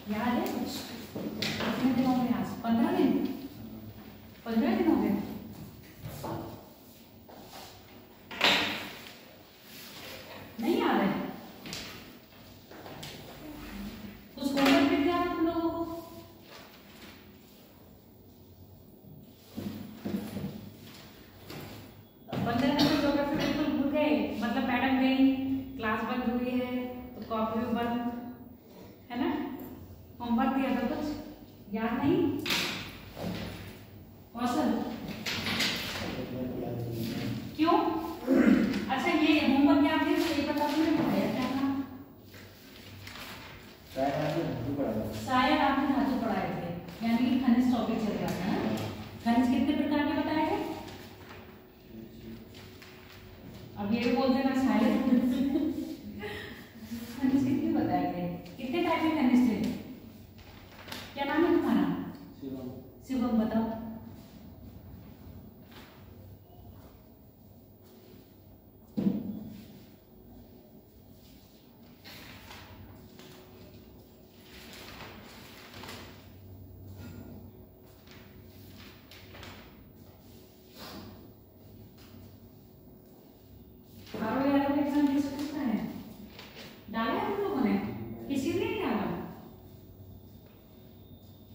याद है कुछ? कितने दिन हो गए आज? 15 दिन? 15 दिन हो गए? नहीं याद है? कुछ होमवर्क मिल गया तुम लोगों को? मतलब मैडम गई, क्लास बंद हुई है तो कॉपी भी बंद, है ना? होमवर्क दिया था कुछ याद नहीं? कौशल क्यों? अच्छा ये होमवर्क याद है तो ये बता तुमने पढ़ाया क्या था? शायद आपने धातु पढ़ाए थे, यानी कि खनिज टॉपिक चल रहा था ना। खनिज कितने प्रकार के बताए थे? अब ये बोल देना शायद खनिज कितने बताए थे? कितने टाइप के खनिज थे? क्या नाम है तुम्हारा? शिवम। शिवम बताओ।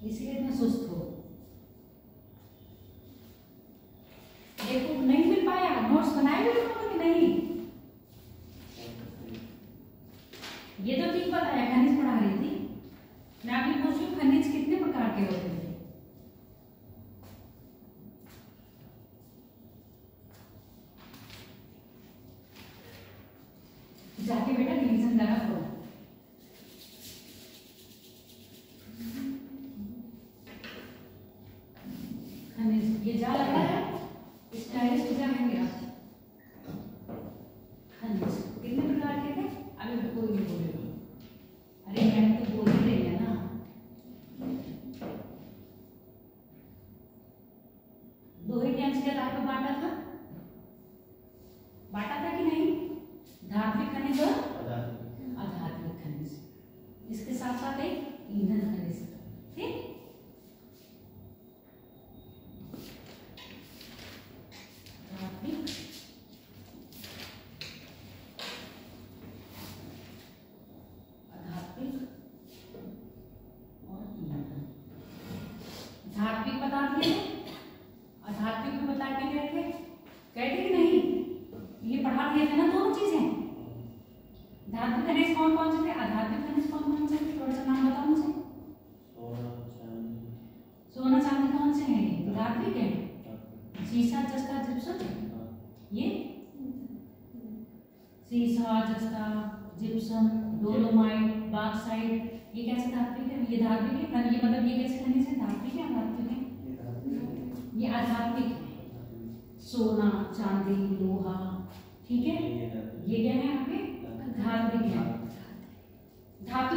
इसीलिए मैं सुस्त हो। देखो नहीं मिल पाया, नोट्स बनाए हुए लोगों कि नहीं? ये तो ठीक बताया, खनिज पढ़ा रही थी मैं। आपकी पूछ रही हूँ खनिज कितने प्रकार के होते थे? जाके बेटा रिवीजन करा करो। ये जा लगा है, स्टाइलिश जा है मेरा। खनिज कितने प्रकार के थे? अभी कोई नहीं बोलेगा। अरे मैंने तो बोल ही रही है ना। दोहे के अंश के आधार पर बांटा था कि नहीं? धात्विक खनिज और अधात्विक खनिज, इसके साथ साथ एक ईंधन खनिज। ठीक, धात्विक बता दिए, अधात्विक भी बता के गए थे, कहते कि नहीं? ये पढ़ा दिए थे ना दोनों चीजें। धात्विक खनिज कौन कौन से थे? अधात्विक खनिज कौन कौन से थे? थोड़ा सा नाम बताओ मुझे। सोना चांदी कौन से हैं? धात्विक है। सीसा जस्ता जिप्सम, ये सीसा जस्ता जिप्सम डोलोमाइट बॉक्साइट, ये कैसे धात्विक है? ये धात्विक है। ये मतलब ये कैसे खनिज है? धात्विक है अधात्विक है? ये अधात्विक है। सोना चांदी लोहा, ठीक है, ये क्या है यहाँ पे? धात्विक है। धातु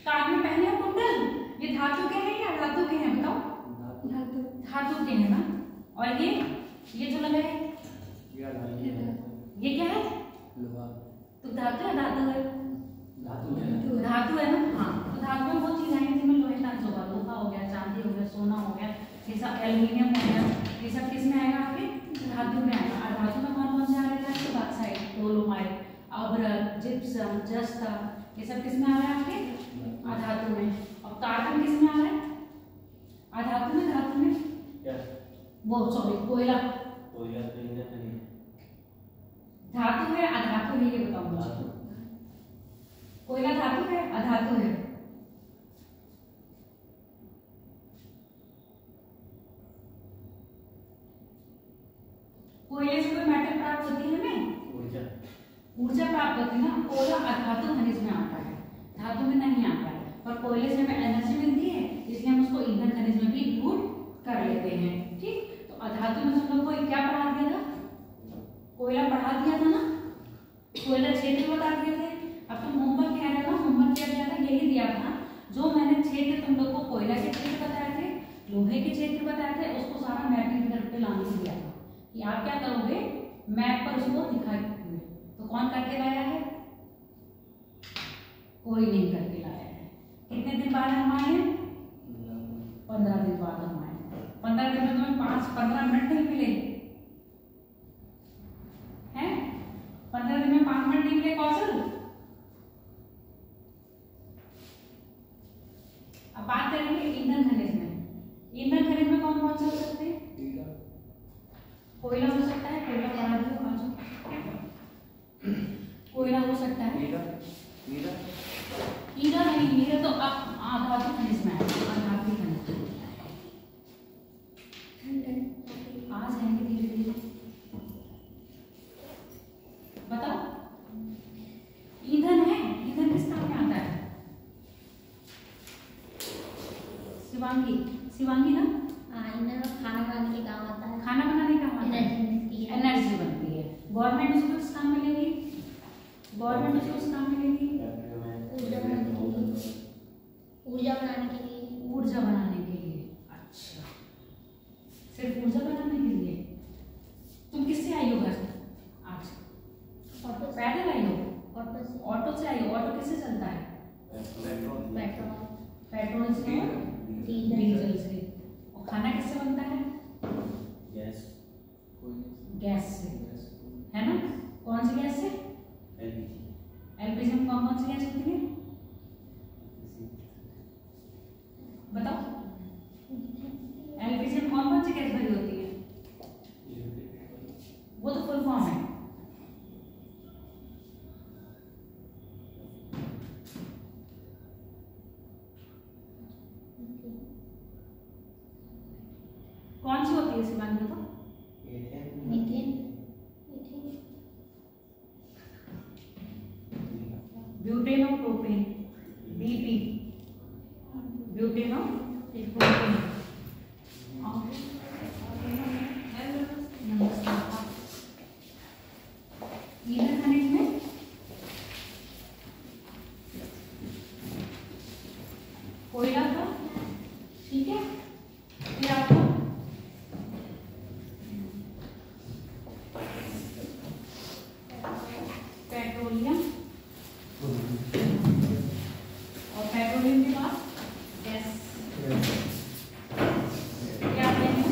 कान में पहने हो कुंडल, ये धातु के हैं या धातु के हैं? बताओ। धातु के हैं ना। और ये जो लगा है ये क्या है? तो धातु है धातु है? धातु है ना। हाँ, तो धातु में वो चीज आई जिसमें लोहे का अंश होगा। लोहा हो गया, चांदी हो गया, सोना हो गया, ये सब एल्युमिनियम हो गया, ये सब किस में आएगा? आपके धातु में आएगा। और धातु में कौन कौन से आ रहे हैं? बॉक्साइट, डोलोमाइट, अभ्रक, जिप्सम, जस्ता, ये सब किस में आ रहा है? आपके अधातु में। और कार्बन किस में आ रहा है? अधातु में, धातु में वो सॉरी कोयला। धातु है अधातु है? ये बताओ मुझे। कोयला धातु है अधातु है? कोयले से कोई मेटल प्राप्त होती है हमें? ऊर्जा प्राप्त होती है ना। कोयला अधातु खनिज में आता है, धातु में नहीं आता है। पर कोयले से हमें एनर्जी मिलती है, इसलिए हम उसको ईंधन खनिज में भी इंक्लूड कर लेते हैं। ठीक, तो अधातु में तुम लोग को क्या पढ़ा दिया था? कोयला पढ़ा दिया था ना, कोयला क्षेत्र बता दिए थे। अब तुम होमवर्क कह रहे हो ना, होमवर्क क्या दिया था? यही दिया था जो मैंने क्षेत्र तुम लोग को कोयला के क्षेत्र बताए थे, लोहे के क्षेत्र बताए थे, उसको सारा मैपिंग घर पे लाने को दिया था कि आप क्या करोगे? मैप पर उसको दिखाएंगे। तो कौन करके लाया है? कोई नहीं करके लाया है। कितने दिन बाद हम आए हैं? 15 दिन बाद हम आए। 15 दिन में तुम्हें 15 मिनट नहीं मिले हैं? 15 दिन में 5 मिनट नहीं मिले कौशल? अब बात करेंगे ईंधन खनिज में। ईंधन खनिज में कौन कौन से हो सकते हैं? कोयला हो सकता है, कोयला बना दो बाजू। कोयला हो सकता है, हीरा नहीं, हीरा तो अब धातु खनिज में है, धातु खनिज आ जाएंगे धीरे धीरे। बताओ ईंधन है, ईंधन किस काम में आता है? शिवांगी, शिवांगी ना? ईंधन खाना बनाने के काम आता है। खाना बनाने का काम आता है, एनर्जी बनती है। गवर्नमेंट उसको किस काम में लेगी? गवर्नमेंट उसको किस काम में लेगी? ऊर्जा बनाने के लिए। ऊर्जा बनाने के लिए। अच्छा, सिर्फ ऊर्जा बनाने के लिए? तुम किससे आई हो घर आज? ऑटो से। पैदल आई हो? ऑटो से। ऑटो से आई हो? ऑटो किससे चलता है? पेट्रोल से और डीजल से। और खाना किससे बनता है? गैस से, है ना? कौन सी गैस से? एलपीजी में कौन कौन सी गैस होती है? बताओ, एलपीजी में कौन कौन सी गैस भरी होती है? वो तो फुल फॉर्म है। कौन सी होती है शिवानी? बताओ। मीथेन। ब्यूटेन और प्रोपेन, बीपी, ब्यूटेन और प्रोपेन। ईंधन खनिज में कोयला था, ठीक है? फिर आपको पेट्रोलियम, और पेट्रोलियम के बाद गैस। क्या आते हैं?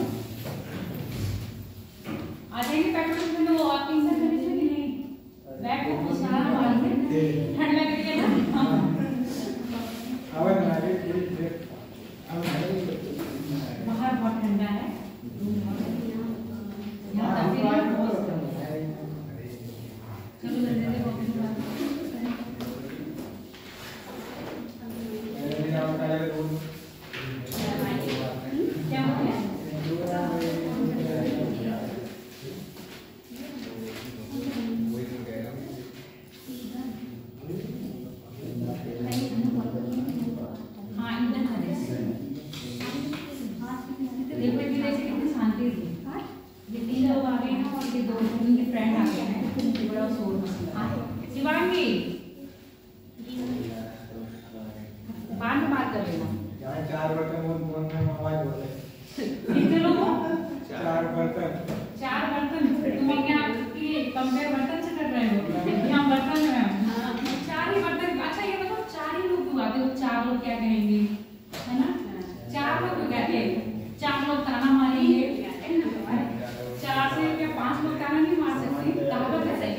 आ जाएंगे पेट्रोलियम में? वो आपके ईंधन खनिज में कि नहीं? बैग को सारा मार के ठंड लग रही है ना? बाहर बहुत ठंडा है, यहाँ तापमान बहुत कम है। चलो जल्दी से कॉफी बना लो। क्या हो गया? हाँ, ईंधन खनिज। देखो इनकी वजह से कितनी शांति थी। ये 3 लोग आ गए हैं और ये 2 उनके फ्रेंड आ गए हैं, बड़ा शोर मचा। शिवांगी, बाद में बात कर लेना। 4 बर्तन आवाज बोले। कितने लोगों? 4 बर्तन। 4 बर्तन। तुम अपने आप की कंपेयर बर्तन से कर रहे हो? हम बर्तन में हैं। 4 ही बर्तन। अच्छा ये बताओ 4 ही लोग क्यों आते हो? 4 लोग क्या कहेंगे, है ना? 4 लोग क्यों कहते हैं? 4 लोग ताना मारेंगे। 4 से क्या 5 लोग ताना नहीं मार सकते? कहावत है सही।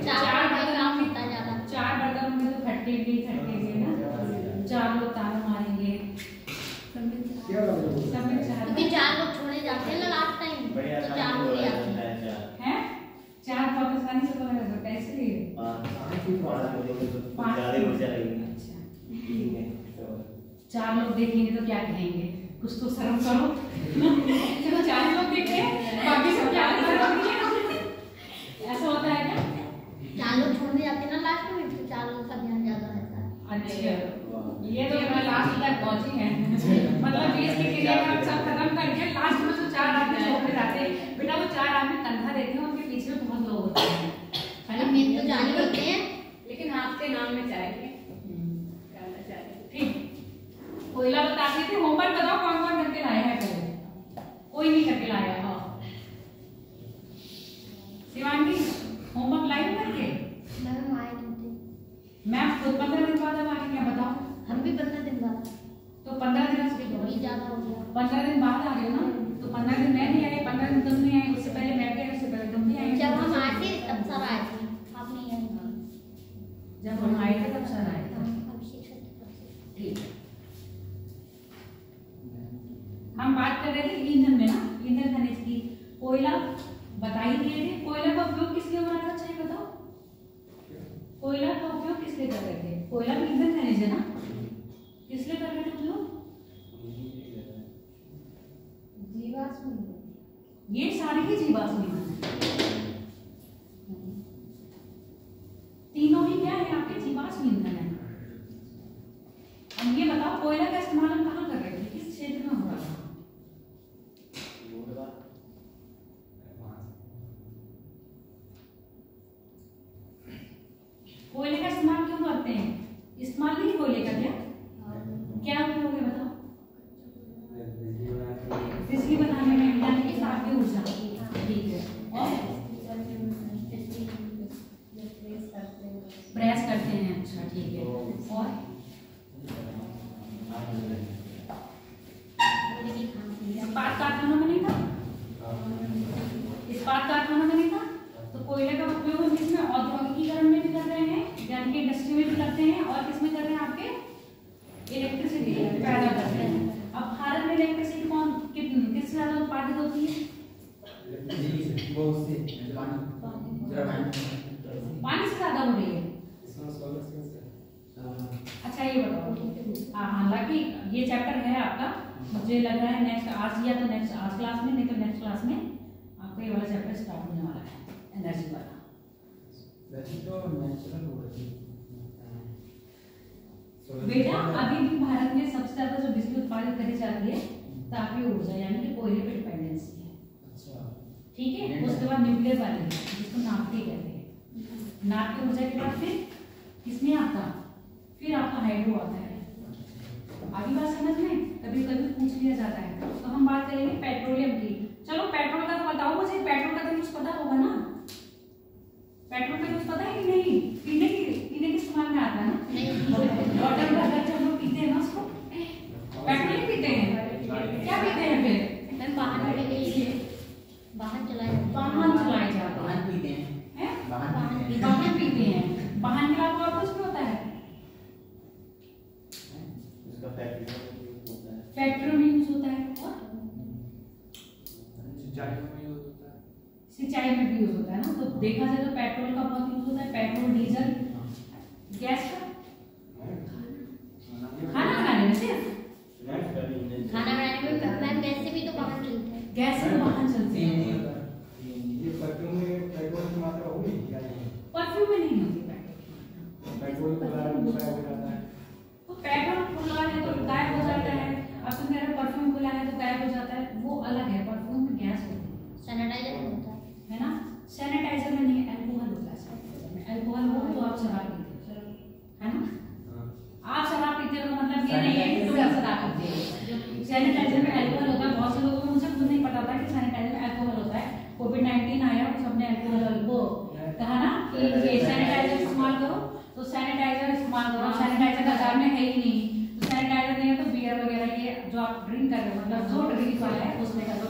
4 बर्तन कितना ज्यादा? 4 बर्तन में तो खट्टे भी ना। 4 लोग ताना मारेंगे। सब में 4। क्योंकि 4 लोग छोड़े जाते हैं ना लास्ट टाइम, तो 4 लोग ही आते हैं। 4 बहुत आसानी से बोला जा सकता है, इसलिए 4 लोग देखेंगे तो क्या कहेंगे? कुछ तो शर्म करो। चलो 4 लोग देखे, बाकी सब क्या करेंगे? ऐसा होता है क्या? 4 लोग छोड़ने जाते हैं ना लास्ट में, तो 4 लोग का ध्यान ज्यादा रहता है। अच्छा, ये तो मैं लास्ट तक पहुंची है। मतलब 20 की क्रिया का सब खत्म करके लास्ट में जो 4 आदमी छोड़ के जाते हैं, बेटा वो 4 आदमी कंधा देते हैं, उनके पीछे बहुत लोग होते हैं, है ना? मेन तो जाने होते हैं, लेकिन आपके नाम में चाहिए करना चाहिए। ठीक, कोयला बताते थे। होमवर्क बताओ कौन कौन करके लाया है? कोई नहीं करके लाया। हाँ शिवांगी, होमवर्क लाई हो करके? मैम आए नहीं थे। मैम खुद 15 दिन बाद अब आएंगे, बताओ। हम भी 15 दिन बाद, तो 15 दिन से वही ज्यादा हो गया। 15 दिन बाद आ गए ना, तो 15 दिन मैं नहीं आई, 15 दिन तुम नहीं आई, उससे पहले मैं गई, उससे पहले तुम नहीं आई। जब हम आए थे तब सर आए थे, आप नहीं आए। जब हम आए थे तब सर आए थे। ठीक है, हम बात कर रहे थे ईंधन में ना, ईंधन खनिज की। कोयला बता ही दिए थे। कोयला का उपयोग किस लिए हो रहा था, चाहिए बताओ। कोयला का उपयोग किस लिए कर रहे थे? कोयला भी ईंधन खनिज है ना, किस लिए कर रहे थे उपयोग? जीवाश्म, ये सारे ही जीवाश्म ईंधन है, तीनों ही क्या है आपके जीवाश्म ईंधन है। अब ये बताओ कोयला का इस्तेमाल हम कहाँ कर रहे थे, किस क्षेत्र में हो रहा था? कोयले का इस्तेमाल क्यों करते हैं? इस्तेमाल नहीं कोयले का क्या उपयोग है बताओ? बिजली बनाने में, यानी कि तापीय ऊर्जा। ठीक है, और प्रेस करते हैं। अच्छा ठीक है, और इस्पात कारखानों में नहीं था? इस्पात कारखानों में नहीं था? तो कोयले का उपयोग हम किसमें, औद्योगिकीकरण में भी कर रहे हैं, यानी कि इंडस्ट्री में भी करते हैं, और किसमें कर रहे हैं आपके इलेक्ट्रिसिटी पैदा करते हैं। अब भारत में इलेक्ट्रिसिटी कौन किससे ज्यादा उत्पादित होती है? पानी से ज्यादा हो रही है। अच्छा ये बताओ, हालांकि ये चैप्टर है आपका, मुझे लग रहा है नेक्स्ट आज या तो नेक्स्ट आज क्लास में, नहीं तो नेक्स्ट क्लास में आपका ये वाला चैप्टर स्टार्ट होने वाला है, एनर्जी वाला। बेटा अभी भी भारत में सबसे ज्यादा जो बिजली उत्पादित करी जाती है तापीय ऊर्जा, यानी कि कोयले पे डिपेंडेंसी है। ठीक है, उसके बाद न्यूक्लियर वाली जिसको नाभिक कहते हैं। नाभिक ऊर्जा के बाद फिर किसमें आता, फिर आपका हाइड्रो आता है। आगे बात समझ में, कभी कभी पूछ लिया जाता है। तो हम बात करेंगे पेट्रोलियम की। चलो पेट्रोल का तो बताओ मुझे, पेट्रोल का तो यूज पता होगा ना? पेट्रोल का यूज पता है कि नहीं? पीने के इस्तेमाल में आता है ना? वाटर का अगर हम लोग पीते हैं ना उसको, पेट्रोल ही पीते हैं। क्या पीते हैं फिर? मैं वाहन के लिए वाहन चलाए जाते हैं। वाहन पीते हैं। वाहन के अलावा और कुछ भी होता है? फैक्ट्री में यूज होता है, और सिंचाई में भी यूज होता है ना। तो देखा जाए तो पेट्रोल का बहुत यूज होता है, पेट्रोल, डीजल, गैस का खाना बनाने में, सिर्फ खाना बनाने में मैम वैसे भी तो वाहन चलते हैं, गैस से वाहन चलते हैं। ये परफ्यूम में पेट्रोल की मात्रा होगी क्या? परफ्यूम में नहीं होती पेट्रोल को गायब हो जाता है। तो पेट्रोल खुला है तो गायब हो जाता है। अब तुम कह रहे हो परफ्यूम खुला है तो गायब हो जाता है, वो अलग है। परफ्यूम में गैस होती है, सैनिटाइजर होता है ना? सैनिटाइजर में नहीं, अल्कोहल होता है सैनिटाइजर में। अल्कोहल हो तो आप शराब पीते हो, है ना? आप शराब पीते हो तो मतलब ये नहीं है कि तुम शराब पीते हो। सैनिटाइजर में अल्कोहल होता है। बहुत से लोगों को मुझे खुद नहीं पता था कि सैनिटाइजर में अल्कोहल होता है। कोविड-19 आया और सबने अल्कोहल को कहा ना कि ये सैनिटाइजर इस्तेमाल करो, तो सैनिटाइजर इस्तेमाल करो। सैनिटाइजर बाजार में है ही नहीं, तो सैनिटाइजर नहीं है तो बियर वगैरह ये जो आप ड्रिंक कर रहे हो, मतलब जो ड्रिंक वाला है उसमें कर दो।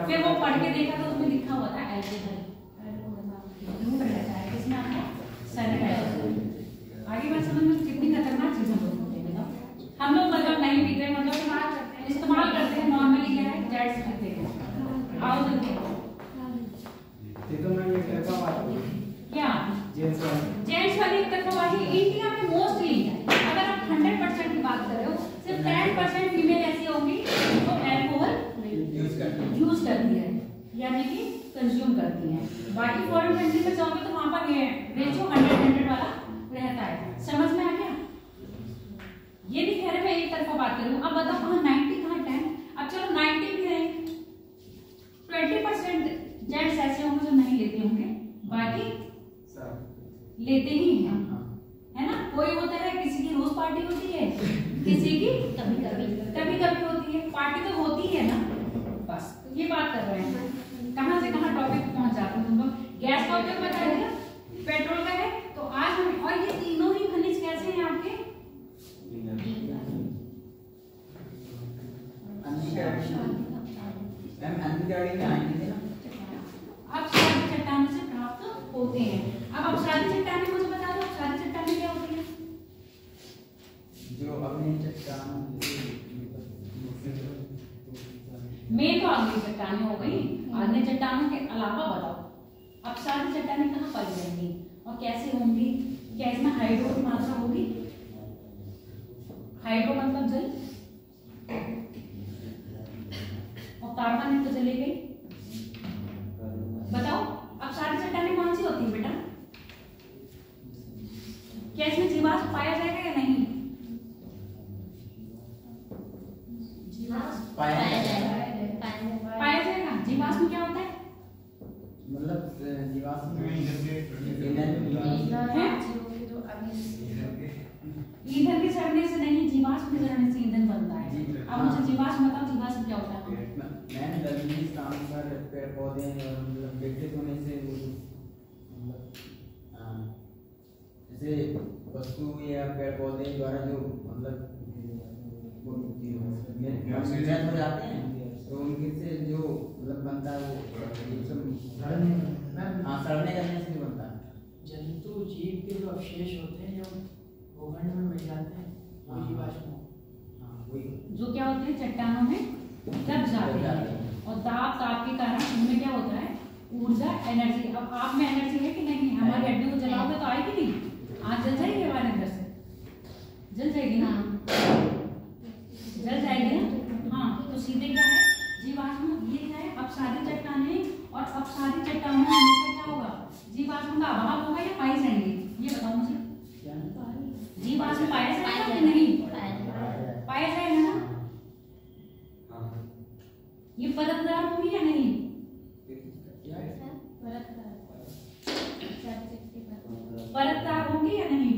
फिर वो पढ़ के देखा तो उसमें लिखा हुआ था अल्कोहल, झूठ रहता है। किसमें आता है? सैनिटाइजर। आगे बात समझ में, कितनी खतरनाक चीज हम लोग होते हैं ना। हम लोग मतलब नहीं पीते, मतलब इस्तेमाल करते हैं नॉर्मली, क्या है जेट्स पीते हैं। आओ देखो, ये तो मैं ये कहता हूँ क्या जेंट्स वाली तरफवाही इंडिया में मोस्टली, अगर आप 100% की बात कर रहे हो, सिर्फ 10% फीमेल ऐसी होंगी जो अल्कोहल यूज करती है, यानी कि कंज्यूम करती है। बाकी फॉरेन कंट्री में जाओगे तो वहां पर ये रेशियो 100-100 वाला रहता है। समझ में आ गया? ये नहीं कह रहे मैं एक तरफा बात करूं। अब बताओ कहाँ 90 कहाँ 10? अब चलो 90 भी नहीं, 20% जेंट्स ऐसे होंगे जो नहीं लेते होंगे, बाकी लेते ही हैं, है ना? कोई होता है किसी की रोज पार्टी होती है, किसी की कभी कभी होती है, पार्टी तो होती है ना। बस ये बात कर रहे हैं, कहाँ से कहाँ टॉपिक पहुंच जाते हैं तुम लोग। गैस का उपयोग बता दिया, पेट्रोल का है। तो आज हम, और ये तीनों ही खनिज कैसे हैं आपके? जो अपने चट्टान मेन तो अग्नि चट्टानें हो गई। अग्नि चट्टानों के अलावा बताओ अब सारी चट्टानें कहाँ पाई जाएंगी और कैसे होंगी? क्या इसमें हाइड्रो की मात्रा होगी? हाइड्रो मतलब जल, और कार्बन तो चली गई। बताओ अब सारी चट्टानें कौन सी होती है बेटा? क्या इसमें जीवाश्म पाया जाएगा या नहीं? पाया जाएगा। पाया जाएगा। जीवाश्म क्या होता है? मतलब जीवाश्म ईंधन के सड़ने से नहीं, जीवाश्म के सड़ने से ईंधन बनता है। अब मुझे जीवाश्म बताओ, जीवाश्म क्या होता है? मैंने गर्मी स्थान पर पेड़ पौधे और मतलब विकसित होने से मतलब जैसे वस्तु या पेड़ पौधे द्वारा जो मतलब निर्मित हो जाते हैं तो उनके से जो मतलब बनता है वो सड़ने करने से बनता है। जंतु जीव के जो अवशेष होते हैं जो भूखंड में मिल जाते हैं वो जीवाश्म जो क्या होते हैं चट्टानों में दब जाते हैं और ताप के कारण उनमें क्या होता है ऊर्जा एनर्जी। अब आप में एनर्जी है कि नहीं? हमारी हड्डी को जलाओगे तो आएगी नहीं? आग जल जाएगी हमारे अंदर से, जल जाएगी ना? जल जाएगी ना? हाँ, तो सीधे क्या है जीवाश्म। ये क्या है अपसारी चट्टानें, और अपसारी चट्टानों में हमेशा क्या होगा जीवाश्म का अभाव होगा या पाए जाएंगे? ये बताओ मुझे। जीवाश्म पाया जाएगा कि नहीं? पाया जाएगा ना? ये परतदार होंगी या नहीं? परतदार होंगी या नहीं?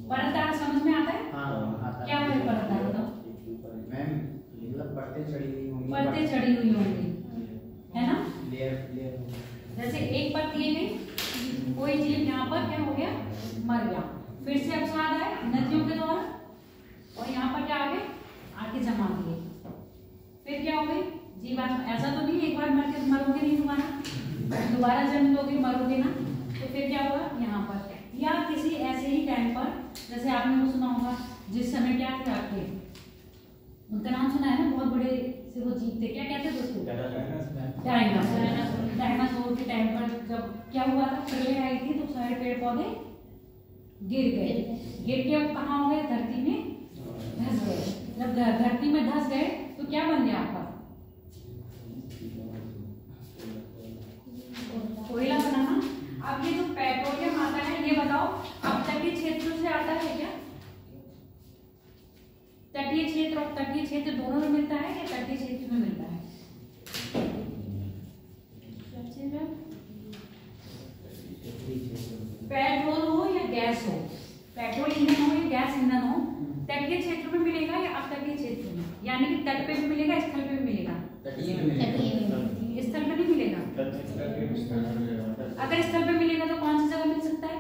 परतदार समझ में आता है? हाँ, क्या है परतदार बताओ? मैम मतलब परतें चढ़ी हुई होंगी। परतें चढ़ी हुई होंगी, है ना? लेयर जैसे एक परत ये गई, कोई जीव यहाँ पर क्या हो गया मर गया, फिर से अवसाद आए नदियों के द्वारा और यहाँ पर क्या आ गए आके जमा दिए, फिर क्या हो गई जीवाश्म। ऐसा तो नहीं एक बार मर के मरोगे नहीं, दोबारा जन्म लोगे मरोगे ना, तो फिर क्या होगा यहाँ पर या किसी ऐसे ही टाइम पर, जैसे आपने वो सुना होगा जिस समय क्या थे आपके, उनका नाम सुना है ना, बहुत बड़े से वो जीव थे, क्या कहते थे उसको? डायनासोर के टाइम पर जब क्या हुआ था, प्रलय आई थी तो सारे पेड़ पौधे गिर गए, गिर के वो कहाँ हो गए धरती में धस गए। जब धरती में धस गए तो क्या बन गया आपका कोयला बना ना। अब ये जो पेट्रोलियम आता है ये बताओ अब तटीय क्षेत्रों से आता है क्या? तटीय क्षेत्र और तटीय क्षेत्र दोनों में मिलता है या तटीय क्षेत्र में मिलता है? पेट्रोल हो या गैस हो, पेट्रोल ईंधन हो या गैस ईंधन हो, तटीय क्षेत्र में मिलेगा या अपतटीय क्षेत्र में? यानी कि तट पे भी मिलेगा, स्थल पे भी मिलेगा? स्थल पे नहीं मिलेगा। अगर स्थल पे मिलेगा तो कौन सी जगह मिल सकता है?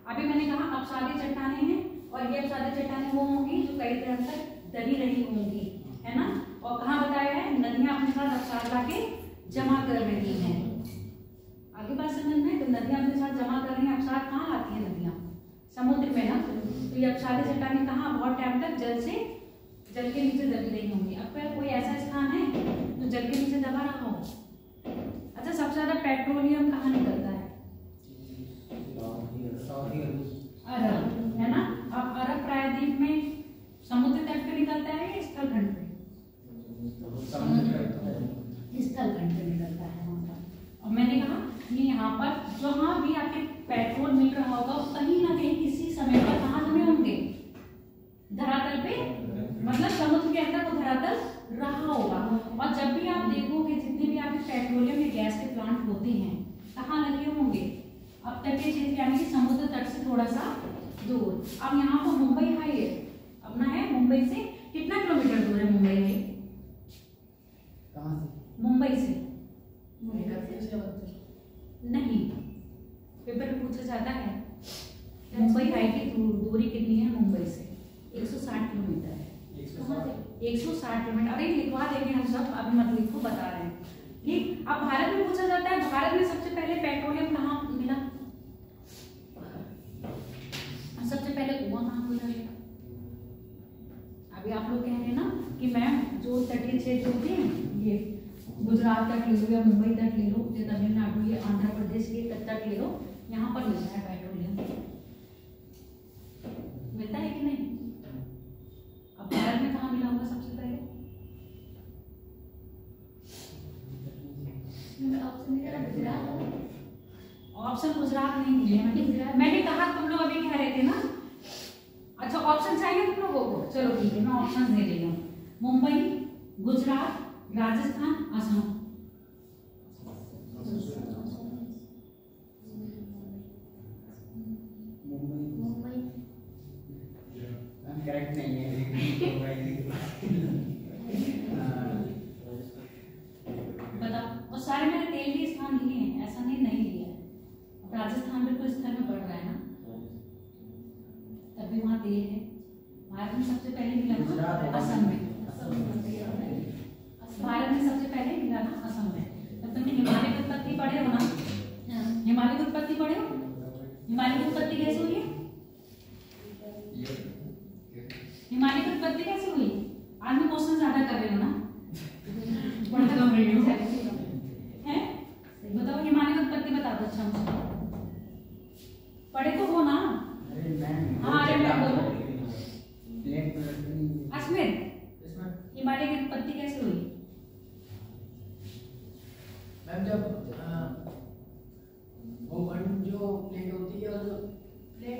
अभी मैंने कहा अपसारी चट्टानें हैं और ये अपसारी चट्टानें वो होंगी जो कई तरह तक दबी रही होंगी, है ना? और कहाँ बताया है नदियां अपने साथ अपसार लाके जमा कर रही हैं। आगे बात समझ में, तो नदियां अपने साथ जमा कर रही हैं, अपसार कहाँ लाती है नदियां? समुद्र में ना। तो ये अपसारी चट्टानें कहाँ बहुत टाइम तक जल के नीचे दबी रही होंगी। अब फिर कोई ऐसा स्थान है जो जल के नीचे दबा रहा हो? अच्छा, सबसे ज्यादा पेट्रोलियम कहाँ निकलता है? अरब, है ना? अब अरब प्रायद्वीप में समुद्र तट पे निकलता है या स्थल खंड पे? स्थल खंड पे निकलता है वहाँ पर। और मैंने कहा कि यहाँ पर जहाँ भी आपके पेट्रोल मिल रहा होगा कहीं ना कहीं किसी समय पर कहाँ जमे होंगे? धरातल पे, मतलब समुद्र के अंदर वो धरातल रहा होगा। और जब भी आप देखोगे जितने भी आपके पेट्रोलियम या गैस के प्लांट होते हैं कहाँ लगे होंगे? अब तटीय क्षेत्र यानी कि समुद्र तट से थोड़ा सा दूर। अब यहाँ पर मुंबई हाई अपना है, मुंबई से कितना किलोमीटर दूर है मुंबई हाई? मुंबई से नहीं, पेपर में पूछा जाता है मुंबई हाई की दूरी कितनी है मुंबई से? 160 किलोमीटर है। 160 किलोमीटर। अरे लिखवा देंगे हम सब, अभी मत लिखो, बता रहे हैं। ठीक, अब भारत में पूछा जाता है भारत में सबसे पहले पेट्रोलियम कहाँ मिला? सबसे पहले कुआं कहाँ खोदा गया? अभी आप लोग कह रहे हैं ना कि मैम जो तटीय क्षेत्र होते हैं, ये गुजरात तट ले लो या मुंबई तट ले लो या तमिलनाडु या आंध्र प्रदेश के तट ले लो, यहाँ पर मिलता है पेट्रोलियम। मिलता है कि नहीं? अब भारत में कहाँ मिला होगा सबसे पहले? ऑप्शन गुजरात नहीं दिए मैंने कहा, तुम लोग अभी कह रहे थे ना। अच्छा ऑप्शन चाहिए तुम लोगों को? चलो ठीक है, मैं ऑप्शन दे रही हूँ। मुंबई, गुजरात, राजस्थान, असम। करेक्ट नहीं है। बताओ, और सारे मेरे तेल के स्थान लिए हैं, ऐसा नहीं लिया है। अब राजस्थान बिल्कुल स्तर में बढ़ रहा है ना, तभी वहाँ तेल है। भारत में सबसे पहले मिला ना असम में। भारत में सबसे पहले मिला ना असम में। तब तुमने हिमालय की उत्पत्ति पढ़े हो ना? हिमालय की उत्पत्ति पढ़े हो? हिमालय की उत्पत्ति कैसे हुई है? हिमालय की उत्पत्ति कैसे हुई? आज मैं क्वेश्चन ज्यादा कर रही हूँ ना, पढ़ा कम रही हूँ हैं? बताओ हिमालय की उत्पत्ति बता दो। अच्छा मुझे पढ़े तो हो ना? हाँ अरे मैं बोलो अश्मित, हिमालय की उत्पत्ति कैसे हुई? मैम जब भूखंड जो प्लेट होती है और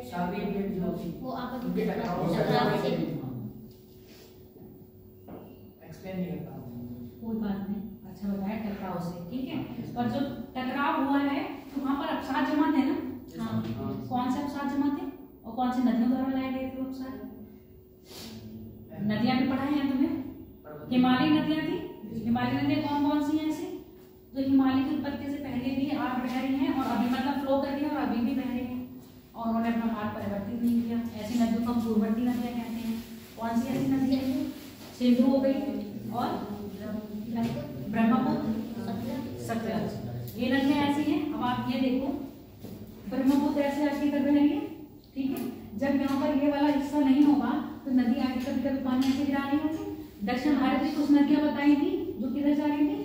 सागरी प्लेट जो होती है वो आपस उनके में टकराव टकराव से एक्सप्लेन नहीं कर पाऊँ। कोई बात नहीं, अच्छा बताया, टकराव से, ठीक है। और जो टकराव हुआ है तो वहाँ पर अवसाद जमा थे ना? हाँ। कौन से अवसाद जमा थे और कौन सी नदियों द्वारा लाए गए थे अवसाद? नदियां भी पढ़ाई हैं तुम्हें? हिमालयी नदियां थी। हिमालयी नदियां कौन कौन सी हैं ऐसे जो हिमालय की उत्पत्ति से पहले भी आ बह रही हैं और अभी मतलब फ्लो कर रही हैं और अभी भी बह रही हैं और उन्होंने अपना मार्ग परिवर्तित नहीं किया? ऐसी नदियों को हम पूर्ववर्ती नदियां कहते हैं। कौन सी ऐसी नदियां हैं? सिंधु हो गई और ब्रह्मपुत्र, सतलज, ये नदियां ऐसी हैं। अब आप ये देखो, ब्रह्मपुत्र ऐसे आगे कर रही है, ठीक है। जब यहाँ पर ये वाला हिस्सा नहीं होगा तो नदी आगे कभी कभी पानी ऐसे गिरा रही होगी। दक्षिण भारत की कुछ नदियां बताई थी जो किधर जा रही थी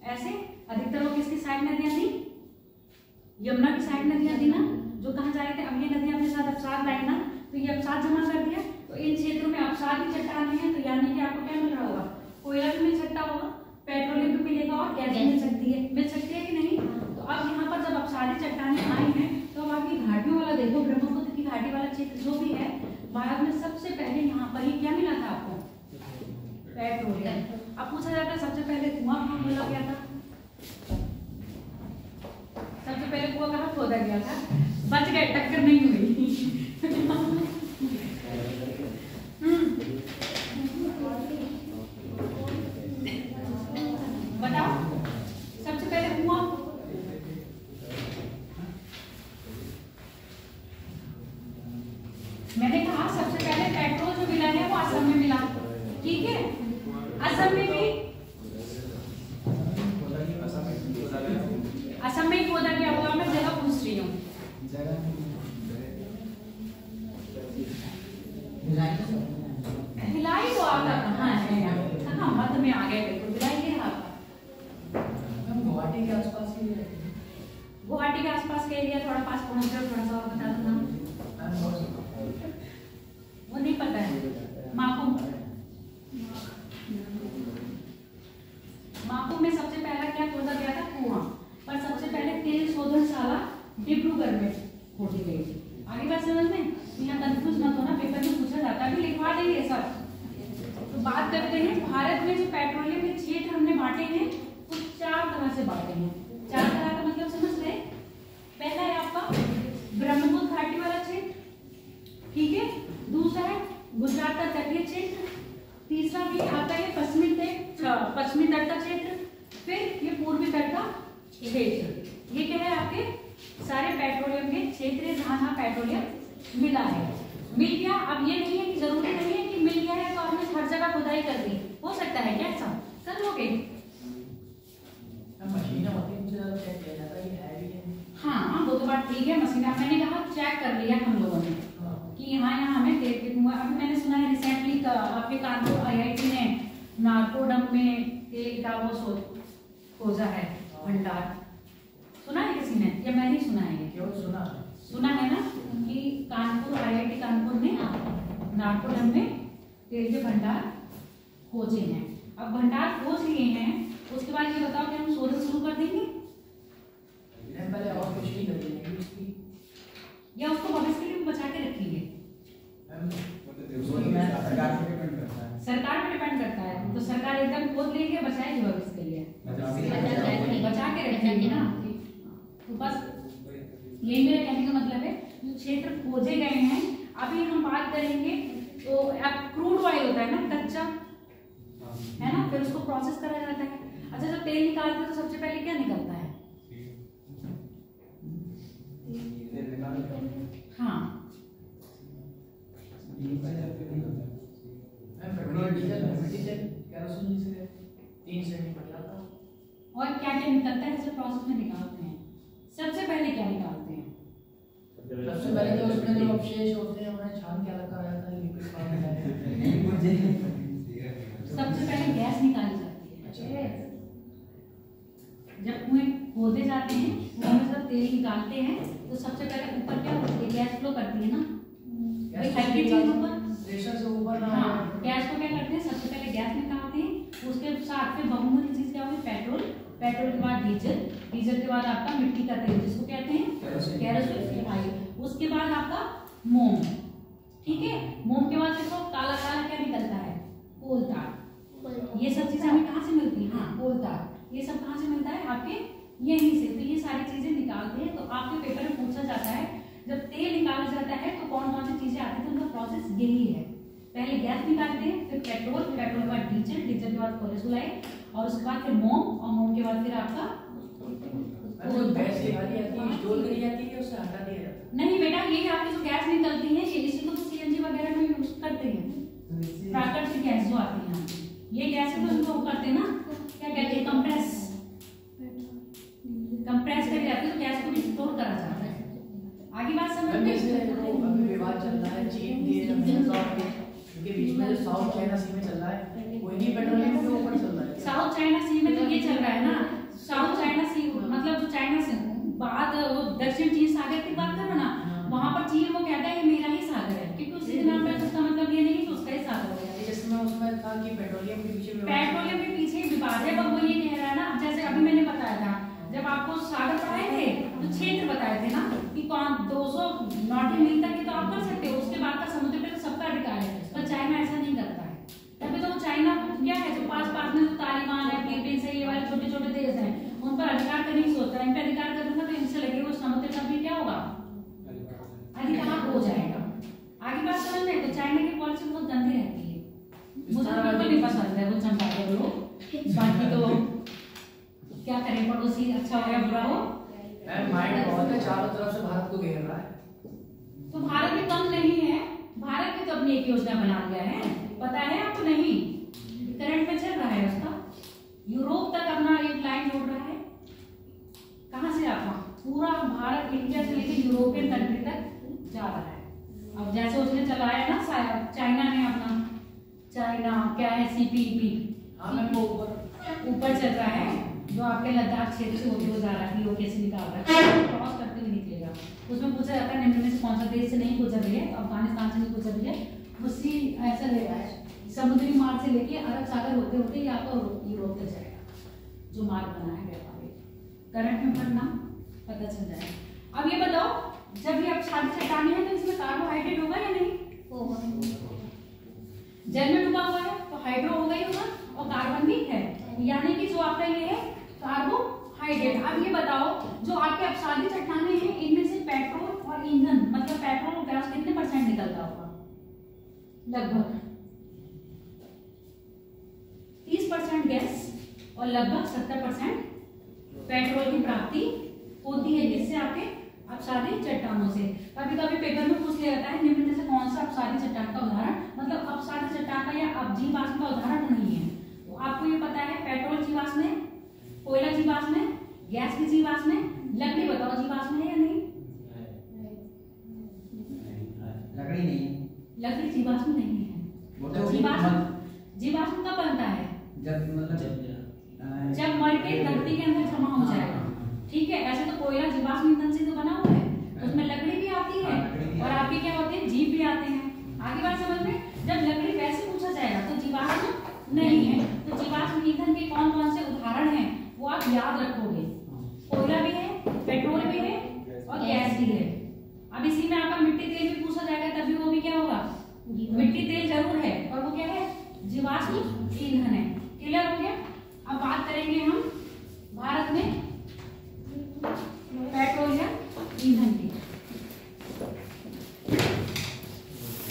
ऐसे, अधिकतर वो किसकी साइड नदियां थी? यमुना की साइड नदियां थी ना, जो कहाँ जा रहे थे। अब ये नदियां अपने साथ अवसाद लाई ना, तो ये अवसाद जमा कर दिया, तो इन क्षेत्रों में अवसाद ही चट्टान है, तो यानी कि आपको क्या मिल रहा होगा? कोयला भी मिल सकता होगा, पेट्रोलियम भी मिलेगा और गैस भी मिल सकती है कि नहीं? तो अब यहाँ पर जब अवसादी चट्टानें आई हैं तो अब आपकी घाटियों वाला देखो, ब्रह्मपुत्र की घाटी वाला क्षेत्र जो भी है, भारत में सबसे पहले यहाँ पर ही क्या मिला था आपको? पेट्रोलियम। अब पूछा जाता है सबसे पहले कुआं कहाँ खोदा गया था? सबसे पहले कुआं कहाँ खोदा गया था? बच गए, टक्कर नहीं हुई। बताओ सबसे पहले कुआं। मैंने कहा सबसे पहले पेट्रोल जो मिला है वो असम में मिला, ठीक है। असम में भी असम में ही खोदा गया होगा, मैं जगह पूछ रही हूँ। भिलाई तो आपका कहाँ है? कहाँ मध्य में आ गए बिल्कुल। भिलाई है आपका गुवाहाटी के आसपास ही है। गुवाहाटी के आसपास का एरिया थोड़ा पास पहुंच गया, थोड़ा सा और बता दो ना। वो नहीं पता है। मापू में सबसे पहला क्या खोदा गया था? कुआं। पर सबसे पहले तेल शोधनशाला डिब्रूगढ़ में खोदी गई थी। आगे बात समझ में? यहाँ कंफ्यूज मत होना, पेपर में पूछा जाता है, लिखवा देंगे सब। तो बात करते हैं भारत में जो पेट्रोलियम के क्षेत्र हमने बांटे हैं वो 4 तरह से बांटे हैं। 4 तरह का मतलब समझ रहे? पहला है आपका ब्रह्मपुत्र घाटी वाला क्षेत्र, ठीक है। दूसरा है गुजरात का तटीय क्षेत्र। तीसरा भी आता है पश्चिमी तट का क्षेत्र। फिर ये पूर्वी तट का क्षेत्र। ये क्या है? आपके सारे पेट्रोलियम के क्षेत्र जहाँ पेट्रोलियम मिला है। मिल गया, अब ये नहीं है कि जरूरी नहीं है कि मिल गया है तो आपने हर जगह खुदाई कर दी, हो सकता है क्या ऐसा? कर लोगे? मशीनें होती हैं, उनसे ज़्यादा चेक किया जाता है कि है भी है। हाँ वो तो बात ठीक है, मशीन मैंने कहा चेक कर लिया हम लोगों ने कि यहाँ हमें तेल के कुआं। अभी मैंने सुना है रिसेंटली आपके कानपुर IIT ने नारकोडम में तेल का वो खोजा है भंडार, सुना है किसी ने या मैं नहीं सुना है? ये क्यों सुना? सुना है ना कि कानपुर IIT कानपुर ने नारकोडम में तेल के भंडार खोजे हैं। अब भंडार खोज लिए हैं, उसके बाद ये बताओ कि हम शोधन शुरू कर देंगे पहले और कुछ नहीं करेंगे उसकी, या उसको भविष्य के लिए बचा के रखेंगे? सरकार पे डिपेंड करता है। सरकार पे डिपेंड करता है। तो सरकार एकदम खोद लेगी, बचाएगी भविष्य के लिए? बचा के रखेंगे ना। तो बस यही मेरे कहने का मतलब है, जो क्षेत्र खोजे गए हैं, अभी हम बात करेंगे तो अब क्रूड ऑयल होता है ना, कच्चा है ना, फिर उसको प्रोसेस करा जाता है। अच्छा, जब तेल निकालते हैं तो सबसे पहले क्या निकलता है? हाँ, पेट्रोल, डीजल, केरोसिन से 3 से निकल जाता है। और क्या क्या निकलता है जब प्रोसेस में निकालते हैं? सबसे पहले क्या निकालते हैं? सबसे पहले तो उसमें जो अवशेष होते हैं उन्हें छान के अलग करा जाता है, लिक्विड फॉर्म में। सबसे पहले गैस निकाली जाती है। जब कुएं खोदे जाते हैं, कुएं में जब तेल निकालते हैं तो सबसे पहले ऊपर क्या होती है? गैस फ्लो करती है ना, हल्की चीज ऊपर, प्रेशर से ऊपर ना। हाँ, गैस को क्या करते हैं? सबसे पहले गैस निकालते हैं, उसके साथ फिर बहुमूल्य चीज क्या होगी? पेट्रोल, पेट्रोल के बाद डीजल, डीजल के बाद आपका मिट्टी का तेल जिसको कहते हैं केरोसिन ऑयल, उसके बाद आपका मोम, ठीक है। मोम के बाद देखो काला काला क्या निकलता है? कोल तार। ये सब चीजें हमें कहाँ से मिलती है? हाँ, कोल तार। ये सब कहाँ से मिलता है? आपके यहीं से। तो ये सारी चीजें निकालते हैं। तो आपके पेपर में पूछा जाता है, जब तेल निकाला जाता है तो कौन कौन सी चीजें आती है? उनका प्रोसेस यही है, पहले गैस निकालते हैं, फिर पेट्रोल, पेट्रोल के बाद डीजल, डीजल के बाद कोलेस्ट्रॉल ऑयल, और उसके बाद फिर मोम, और मोम के बाद फिर आपका गैस निकाली जाती है, स्टोर करी जाती है, उससे हटा दिया जाता है। नहीं बेटा, ये आपकी जो गैस निकलती है, ये इसी को तो CNG वगैरह में यूज करते हैं। प्राकृतिक गैस जो आती है, ये गैस है तो उनको करते हैं ना, क्या कहते हैं? कंप्रेस, कंप्रेस कर जाती है तो गैस को भी स्टोर करा जाता है। आगे बात समझ में? अभी विवाद चल रहा है चीन के बीच में, जो साउथ चाइना सी में चल रहा है, कोई नहीं पेट्रोलियम के ऊपर चल रहा है। साउथ चाइना सी में तो ये चल रहा है ना, साउथ चाइना सी मतलब जो चाइना से बात, वो दक्षिण चीन सागर की बात करो ना, वहाँ पर चीन वो कहता है ये मेरा ही सागर है, क्योंकि उसी के नाम पर, उसका मतलब ये नहीं कि उसका ही सागर है। जिसमें उसमें था कि पेट्रोलियम के पीछे विवाद है, पर वो ये कह रहा है ना, जैसे अभी मैंने बताया था, जब आपको सागर पढ़ाए थे तो क्षेत्र बताए थे ना कि कौन 200 नॉटिकल मील तक की तो आप कर सकते हो, उसके बाद का समुद्र पे तो सबका अधिकार है, पर चाइना ऐसा नहीं करता है। तभी तो चाइना क्या है, जो पास पास में जो तालिबान है, फिलीपींस है, ये वाले छोटे छोटे देश हैं, उन पर अधिकार करने की सोचता है। इन पर अधिकार करूंगा तो इनसे लगेगा उस समुद्र का भी क्या होगा? अधिकार हो जाएगा। आगे बात समझ में? तो चाइना की पॉलिसी बहुत गंदी रहती है, मुझे तो बिल्कुल नहीं पसंद है वो चमकादड़ लोग। बाकी तो क्या करें, पड़ोसी अच्छा हो या बुरा हो, माइंड बहुत है, चारों तरफ से भारत को घेर रहा है। तो भारत में कम नहीं है, भारत ने तो अपनी एक योजना बना लिया है, पता है आपको? नहीं, करंट में चल रहा है उसका, यूरोप तक अपना एक लाइन जोड़ रहा है। कहां से आपका? पूरा भारत, इंडिया से लेकर यूरोपियन कंट्री तक जा रहा है। अब जैसे उसने चलाया ना चाइना ने अपना, चाइना क्या है, CPEP, ऊपर चल रहा है, जो आपके लद्दाख क्षेत्र से होते हुए जा रहा है, POK से निकाल रहा है, क्रॉस करते हुए निकलेगा। उसमें पूछा जाता है निम्न में से कौन सा देश से नहीं गुजर रही है? अफगानिस्तान से नहीं गुजर रही है, उसी ऐसा ले रहा है, समुद्री मार्ग से लेके अरब सागर होते होते ये आपका यूरोप तक जाएगा, जो मार्ग बना है व्यापारिक। करंट में पढ़ना, पता चल जाएगा। अब ये बताओ, जब ये अपसादी चट्टानें हैं तो इसमें कार्बोहाइड्रेट होगा या नहीं? जल में डूबा हुआ है तो हाइड्रो होगा ही होगा, और कार्बन भी है, यानी कि जो आपका ये है कार्बोहाइड्रेट। अब ये बताओ, जो आपके अपसादी चट्टानें हैं, इनमें से पेट्रोल और ईंधन, मतलब पेट्रोल और गैस कितने % निकलता होगा? लगभग 30% गैस और लगभग 70% पेट्रोल की प्राप्ति होती है, जिससे आपके अपसादी चट्टानों से। कभी कभी पेपर में पूछ लिया जाता है निम्न में से कौन सा अपसादी चट्टान का उदाहरण, मतलब अपसादी चट्टान का या जीवाश्म का उदाहरण नहीं है। तो आपको ये पता है, पेट्रोल जीवाश्म है, कोयला जीवाश्म है, गैस की जीवाश्म है, लकड़ी बताओ जीवाश्म है या नहीं? लकड़ी नहीं है, लकड़ी जीवाश्म नहीं है। वो तो जीवाश्म कब बनता है? जब मतलब जब मर के धरती के अंदर जमा हो जाएगा। ठीक है, ऐसे तो कोयला जीवाश्म ईंधन से तो बना हुआ है, उसमें लकड़ी भी आती है और आपके क्या होते हैं, जीव भी आते हैं। आगे बात समझ में? जब लकड़ी वैसे पूछा जाएगा तो जीवाश्म नहीं है, तो जीवाश्म ईंधन के कौन कौन से उदाहरण हैं वो आप याद रखोगे। कोयला भी है, पेट्रोल भी है और गैस भी है। अब इसी में आपका मिट्टी तेल भी पूछा जाएगा तभी वो भी क्या होगा, मिट्टी तेल जरूर है और वो क्या है, जीवाश्म ईंधन है। क्लियर हो गया? अब बात करेंगे हम भारत में पेट्रोलियम ईंधन की।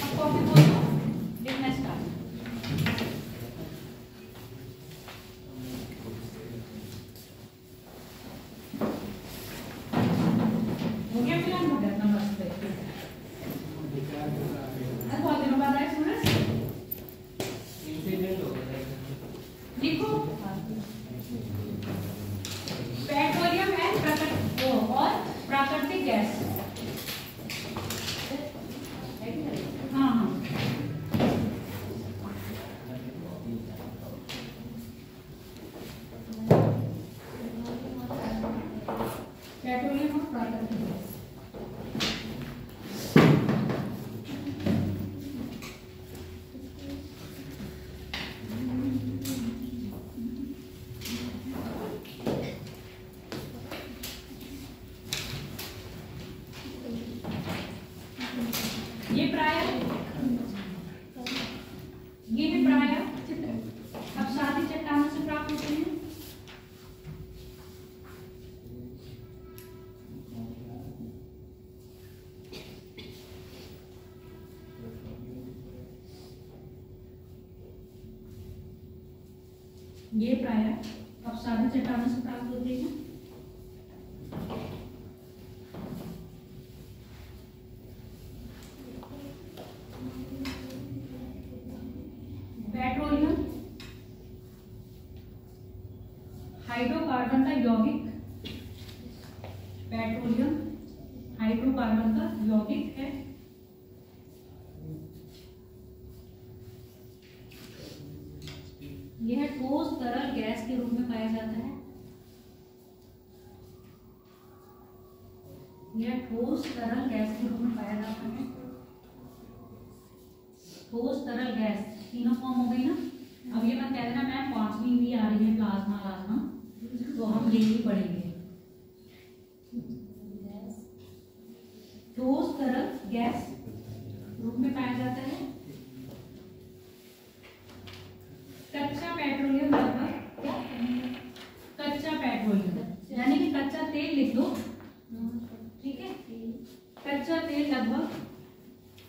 अब कॉपी खोल दो, लिखना स्टार्ट। हो गया प्लान? हो गया अपना मस्त है। बहुत दिनों बाद आए सूरज, लिखो पेट्रोलियम एंड और प्राकृतिक गैस। हाँ हाँ, पेट्रोलियम और प्राकृतिक गैस। ये भी प्राय अपसादी चट्टानों से प्राप्त होते हैं। ये प्राय अपसादी चट्टानों से प्राप्त होते हैं। पेट्रोलियम हाइड्रोकार्बन का यौगिक, पेट्रोलियम हाइड्रोकार्बन का यौगिक है। यह ठोस तरल गैस के रूप में पाया जाता है। यह ठोस तरल गैस के रूप में पाया जाता है। ठोस तरल गैस तीनों फॉर्म हो गई ना। अब ये मत कह देना मैम पांचवी भी आ रही है प्लाज्मा, तो हम ये भी पढ़ेंगे। ठोस तरल गैस रूप में पाया जाता है। कच्चा पेट्रोलियम लगभग, कच्चा पेट्रोलियम यानी कि कच्चा तेल लिख दो, ठीक है। कच्चा तेल लगभग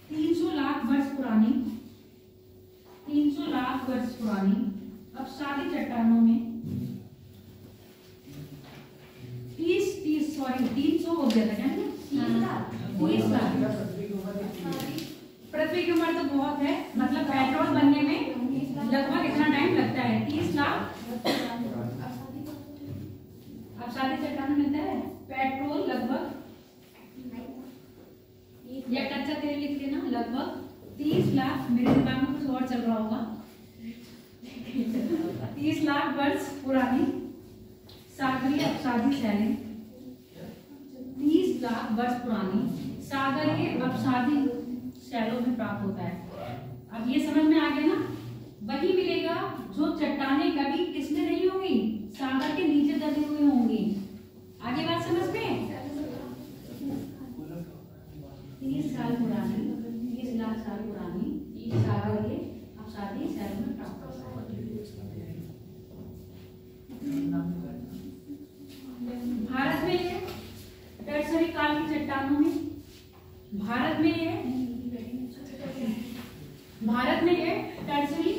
300 लाख वर्ष पुरानी, 300 लाख वर्ष पुरानी अपसादी चट्टानों में 300 हो गया था क्या? 30 लाख। पृथ्वी की उम्र तो बहुत है, मतलब पेट्रोल बनने में लगभग इतना टाइम लगता है। 30 लाख अपसादी चट्टानों मिलता है। पेट्रोल लगभग, या कच्चा तेल लिख लेना, लगभग 30 लाख, मेरे दिमाग में कुछ और चल रहा होगा। 30 लाख वर्ष पुरानी सागरीय अपसादी शैलें, 30 लाख वर्ष पुरानी सागरीय अपसादी शैलों में प्राप्त होता है। अब ये समझ में आ गया ना, वही मिलेगा जो चट्टानें कभी किसमें नहीं होंगी, सागर के नीचे दबी हुई होंगी। आगे बात समझ में? 30 साल पुरानी, 30 लाख साल पुरानी सागरीय अपसादी शैलों में प्राप्त होता है। भारत में ये टर्सरी काल की चट्टानों में, भारत में ये टर्सरी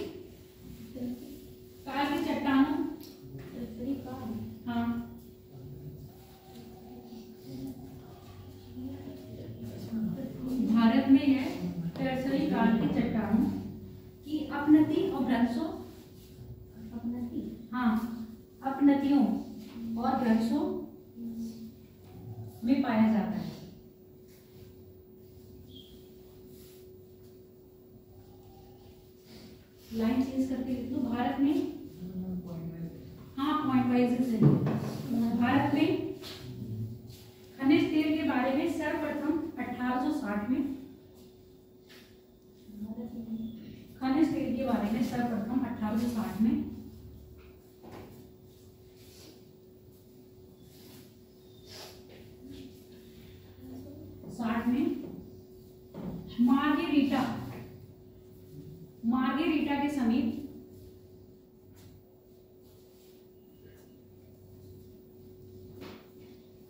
काल की चट्टानों, हाँ, भारत में यह टर्सरी काल की चट्टानों की अपनति और भ्रंशों, हाँ, अपनतियों और भ्रंशों में पाया जाता है। लाइन चेंज करके लिख लो। भारत में, हाँ पॉइंट वाइज से भारत में खनिज तेल के बारे में सर्वप्रथम 1860 में, खनिज तेल के बारे में सर्वप्रथम 1860 में मार्गेरिटा के समीप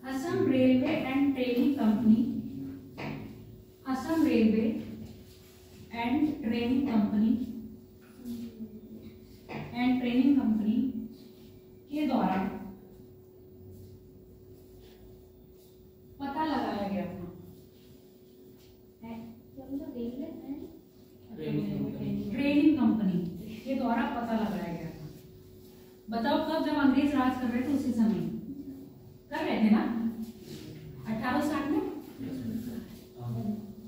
Assam railway and training company, Assam railway and training company के द्वारा पता लगाया गया था। ट्रेनिंग कंपनी के द्वारा पता लगाया गया था। बताओ कब? जब अंग्रेज राज कर रहे थे उसी समय कर रहे थे ना, 1860 में।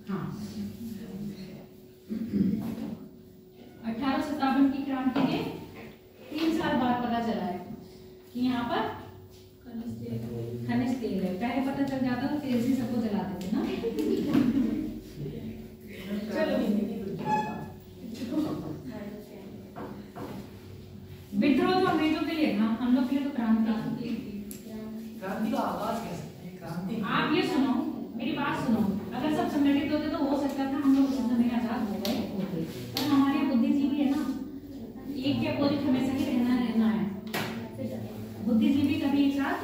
हाँ 1857 की क्रांति के 3 साल बाद पता चला है कि यहाँ पर खनिज तेल है। पहले पता चल जाता तो तेल से सबको जला देते ना। विद्रोह तो अंग्रेजों के लिए, हाँ हम लोग के लिए तो क्रांति का आगाज कैसे है? क्रांति। आप ये सुनो, मेरी बात सुनो, अगर सब संगठित होते तो हो सकता था हम लोग उस समय आजाद हो गए होते, पर हमारे यहाँ बुद्धिजीवी है ना, एक के अपोजिट हमेशा ही रहना है। बुद्धिजीवी कभी एक साथ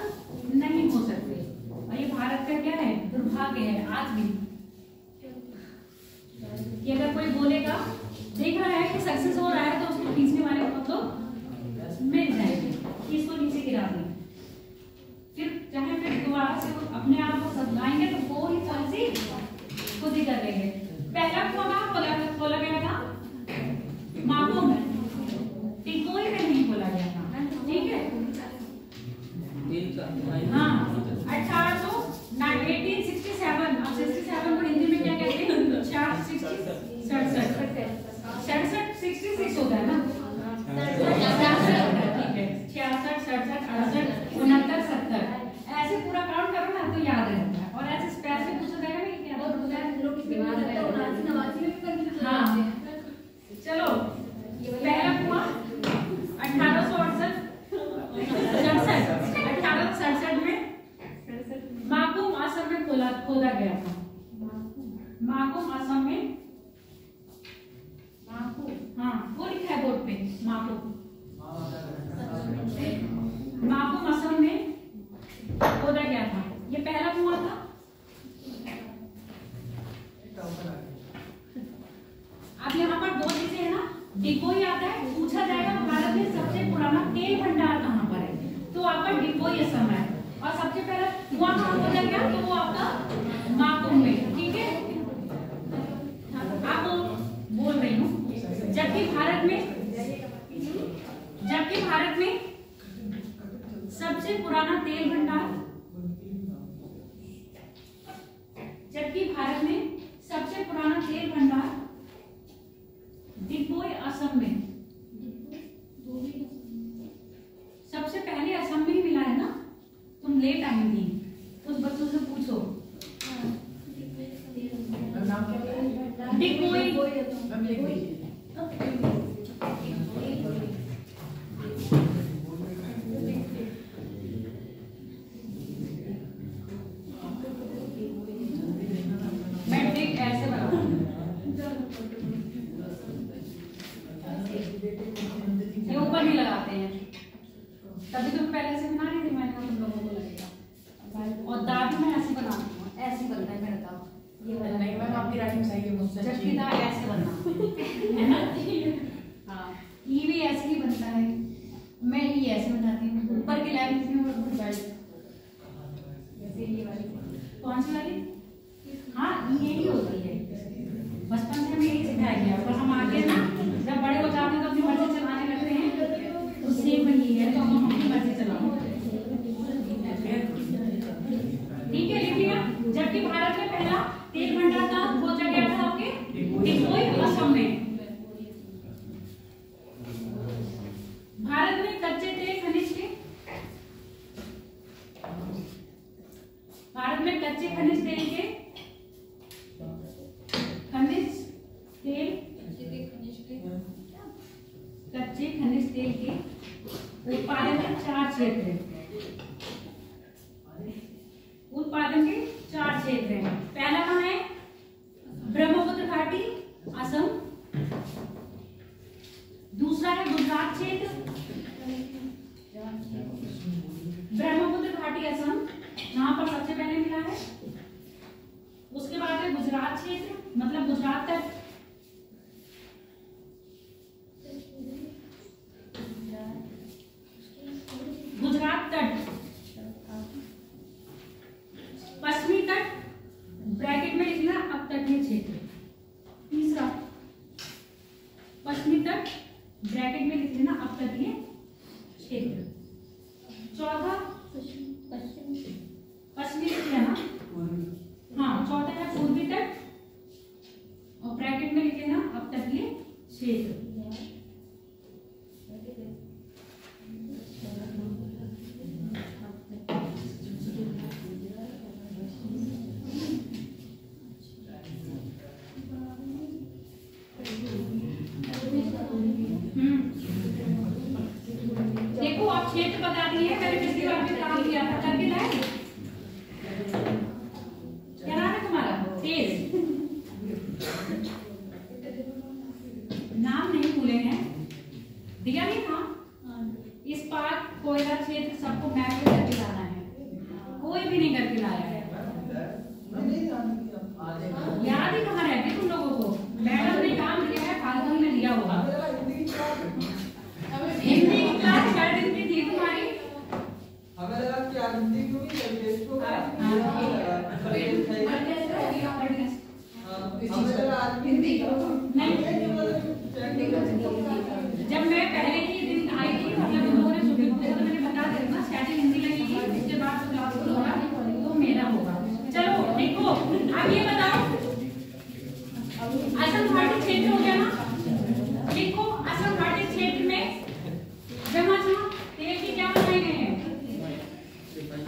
नहीं हो सकते, और ये भारत का क्या है, दुर्भाग्य है आज भी कि अगर कोई बोलेगा, देख रहा है कि सक्सेस हो रहा है तो उसको खींचने वाले बहुत लोग मिल जाएंगे कि इसको नीचे गिरा दें। फिर चाहे फिर दोबारा से अपने आप को समझाएंगे तो वो ही पॉलिसी खुद ही कर लेंगे। पहला कुआं खोला गया था मापो में, टिकोई में नहीं खोला गया था, ठीक है। हाँ 1867, अब 67 को हिंदी में क्या कहते हैं? 66 होता है ना, 66, 67, 68, 69, 70 ऐसे पूरा काउंट करो ना तो याद रहता है। और ऐसे स्पेशल पूछा जाएगा ना क्या हाँ चलो, पहला कुआं 1867 में माकुम असम में खोदा गया था। माकुम असम में, हाँ वो लिखा है बोर्ड पे, माकुम असम में खोदा गया था। ये पहला कुआं था। अब यहाँ पर 2 चीजें है ना, डिकोई आता है, पूछा जाएगा भारत में सबसे पुराना तेल भंडार कहाँ पर है, तो आपका डिकोई असम है। और सबसे पहला कुआं कहाँ खोदा गया, तो वो आपका माकुम में, ठीक है। आप बोल रही हूँ, जबकि भारत में सबसे पुराना तेल भंडार, डिगबोई असम में, सबसे पहले असम में ही मिला है ना। तुम लेट आई थी, उस बच्चों से पूछो। नाम क्या? डिगबोई। मैं डिग ऐसे बनाऊं, ये ऊपर नहीं लगाते हैं, तभी तुम पहले से बना रही थी, मैंने कहा तुम लोगों को लगेगा। और दा भी मैं ऐसे बनाती हूँ, ऐसे बनता है मेरा दा। ये नहीं मैम, आपकी राइटिंग सही है मुझसे। जबकि दा ऐसे बनना है ना। हाँ ई भी ऐसे ही बनता है, मैं ई ऐसे बनाती हूँ। ऊपर की लाइन इसमें जैसे ये वाली, कौन सी वाली? हाँ ये ही होती है, बचपन से हमें यही सिखाया गया। पर हम आगे ना जब बड़े हो जाते हैं तो अपनी मर्जी चलाने लगते हैं, तो सेम वही है, तो हम अपनी मर्जी चलाओ। ठीक है, लिखिएगा। जबकि भारत में पहला तेल भंडार खोजा गया था आपके डिगबोई असम में। तेल के उत्पादन के 4 क्षेत्र हैं। उत्पादन के 4 क्षेत्र हैं। पहला कहाँ है? ब्रह्मपुत्र घाटी असम। दूसरा है गुजरात क्षेत्र, ब्रह्मपुत्र घाटी असम, यहाँ पर सबसे पहले मिला है। उसके बाद है गुजरात क्षेत्र, मतलब गुजरात तक। गुजरात तट, पश्चिमी तट, ब्रैकेट में लिखना अपतटीय क्षेत्र। तीसरा पश्चिमी तट, ब्रैकेट में लिख लेना अपतटीय क्षेत्र। चौथा पश्चिमी लिख लेना, हाँ चौथा है पूर्वी तट और ब्रैकेट में लिख लेना अपतटीय क्षेत्र। देखो आप क्षेत्र बता दिए, मैंने पिछली बार भी काम किया था, करके लाए। क्या नाम है तुम्हारा? तेज। नाम नहीं भूले हैं, दिया नहीं था। इस्पात कोयला क्षेत्र सबको मैप पे करके लाना है, कोई भी नहीं करके लाया है। याद ही कहाँ रहती तुम लोगों को? मैडम ने काम दिया है, फालतू में दिया होगा। हिंदी की क्लास कर दिन की थी तुम्हारी। हमें लगा कि आप हिंदी क्यों नहीं करते इसको? हिंदी नहीं, जब मैं पहले ही दिन आई थी, मतलब उन लोगों ने छुट्टी को तो मैंने बता दिया ना, स्टार्टिंग हिंदी लगेगी, उसके बाद क्लास होगा तो मेरा होगा। चलो देखो, अब ये बताओ, असम घाटी क्षेत्र हो गया ना? देखो असम घाटी क्षेत्र में जमा तेल की क्या बनाए गए हैं?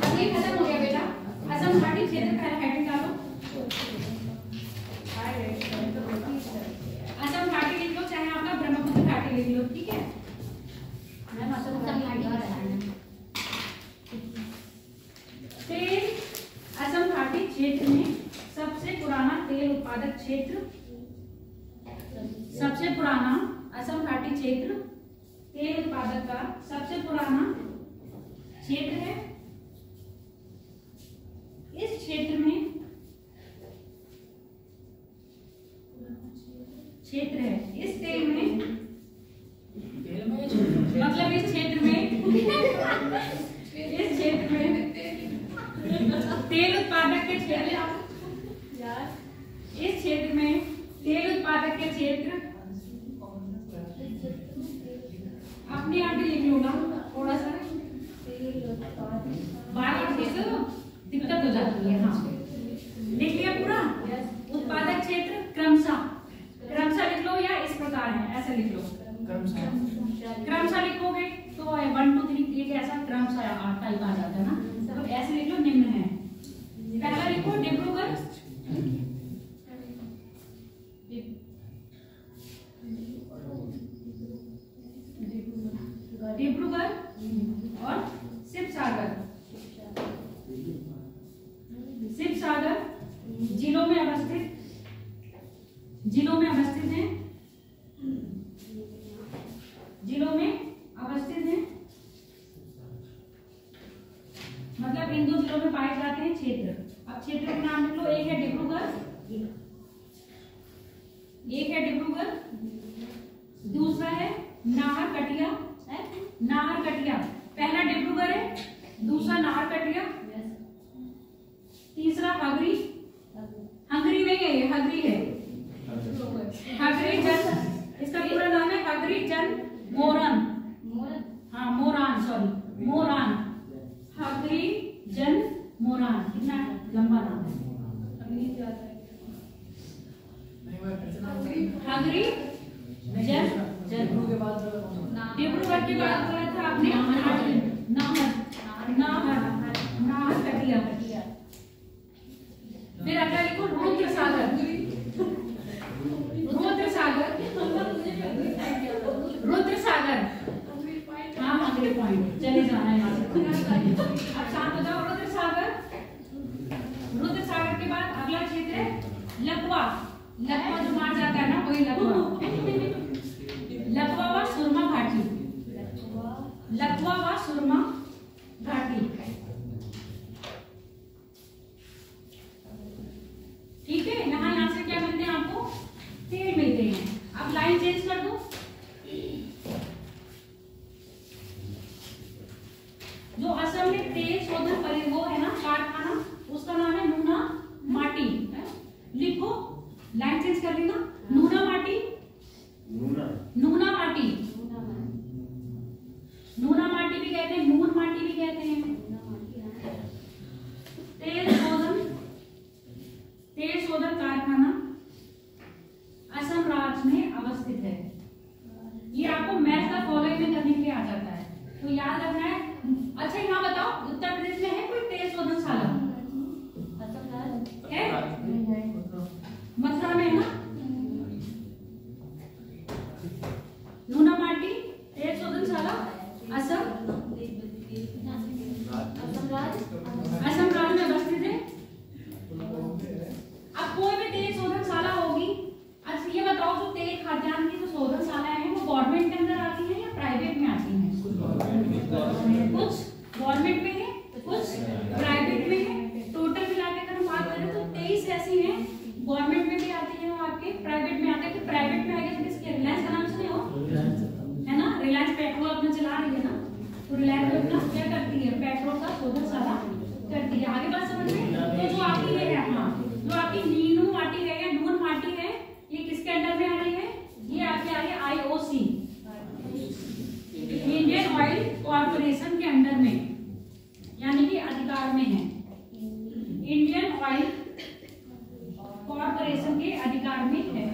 अब ये खत्म हो गया बेटा। असम घाटी क्षेत्र पहला हेडिंग डालो, असम घाटी लिख लो, चाहे आपका ब्रह्मपुत्र घाटी लिख लो, ठीक है? तेल असम घाटी क्षेत्र में सबसे पुराना तेल उत्पादक क्षेत्र, सबसे पुराना असम घाटी क्षेत्र तेल उत्पादक का सबसे पुराना क्षेत्र है। इस क्षेत्र में इस तेल में मतलब इस क्षेत्र में तेल उत्पादक के क्षेत्र, इस क्षेत्र में तेल उत्पादक के क्षेत्र अपने आप ही लिख लूंगा, थोड़ा सा बार दिक्कत हो जाती है। हाँ लिख लिया पूरा। उत्पादक क्षेत्र क्रमशः लिख लो, या इस प्रकार है ऐसे लिख लो, क्रमशः लिखोगे तो 1 2 3 एक ऐसा क्रमशः टाइप आ जाता है ना, तो ऐसे लिख लो। निम्न है, पहला लिखो डिब्रूगढ़, और शिवसागर जिलों में अवस्थित हैं, मतलब इन 2 जिलों में पाए जाते हैं क्षेत्र। अब क्षेत्र के नाम लिख लो, एक है डिब्रूगढ़, दूसरा है नाहरकटिया। पहला डिब्रूगढ़ है, दूसरा नाहरकटिया, तीसरा हंगरी नहीं है, ये हंगरी है। हंगरी जन, इसका पूरा नाम है हंगरी जन मोरन, हाँ मोरान, हंगरी जन मोरान, कितना लंबा नाम है। हंगरी जन डिब्रूगढ़ के बाद बोला था आपने नाहरकटिया। फिर अगला लिखो रुद्र सागर। मिनट चले जाना है यहाँ से। अब शांत हो जाओ। रुद्र सागर, रुद्र सागर के बाद अगला क्षेत्र है लकवा। लकवा जो मार जाता है ना वही लकवा। लकवा व सुरमा घाटी, लकवा व सुरमा घाटी। ठीक है, यहाँ से क्या मिलते हैं आपको? तेल मिलते हैं। अब लाइन चेंज कर दो। जो असम में तेल शोधन परिवहन है ना कारखाना, उसका नाम है नूना माटी। लिखो, लाइन चेंज कर लेना। नूना माटी, नूना माटी, नूना माटी भी कहते हैं, नून माटी भी कहते हैं। तेल शोधन कारखाना असम राज्य में अवस्थित है। ये आपको मैथ का फॉलोइंग में करने के लिए आ जाता है, तो याद रखना है। अच्छा यहाँ बताओ, उत्तर प्रदेश में है कोई तेल शोधनशाला? है, मथुरा में है ना। नूना माटी तेल शोधनशाला असम राज्य में अवस्थित है। अब कोई भी तेल शोधनशाला होगी। अच्छा ये बताओ, जो तेल खाद्यान्न की जो शोधनशालाएं हैं वो गवर्नमेंट के अंदर आती हैं या प्राइवेट में आती हैं? कुछ गवर्नमेंट में है, कुछ प्राइवेट में है। टोटल मिला के अगर हम बात करें तो 23 ऐसी हैं, गवर्नमेंट में भी आती है और आपके प्राइवेट में आते हैं। तो प्राइवेट में आएगा तो किसके? रिलायंस का नाम सुने हो, है ना? रिलायंस पेट्रोल अपना चला रही है ना, तो रिलायंस अपना क्या करती है? पेट्रोल का शोधनशाला करती है। आगे बात समझ में? तो जो आपकी ये है, हाँ, जो आपकी नीनू माटी है या नून माटी है, ये किसके अंडर में आ रही है? ये आपके आ रही है IOC, इंडियन ऑयल कॉर्पोरेशन के अंडर में, यानी कि अधिकार में है। इंडियन ऑयल कॉर्पोरेशन के अधिकार में है।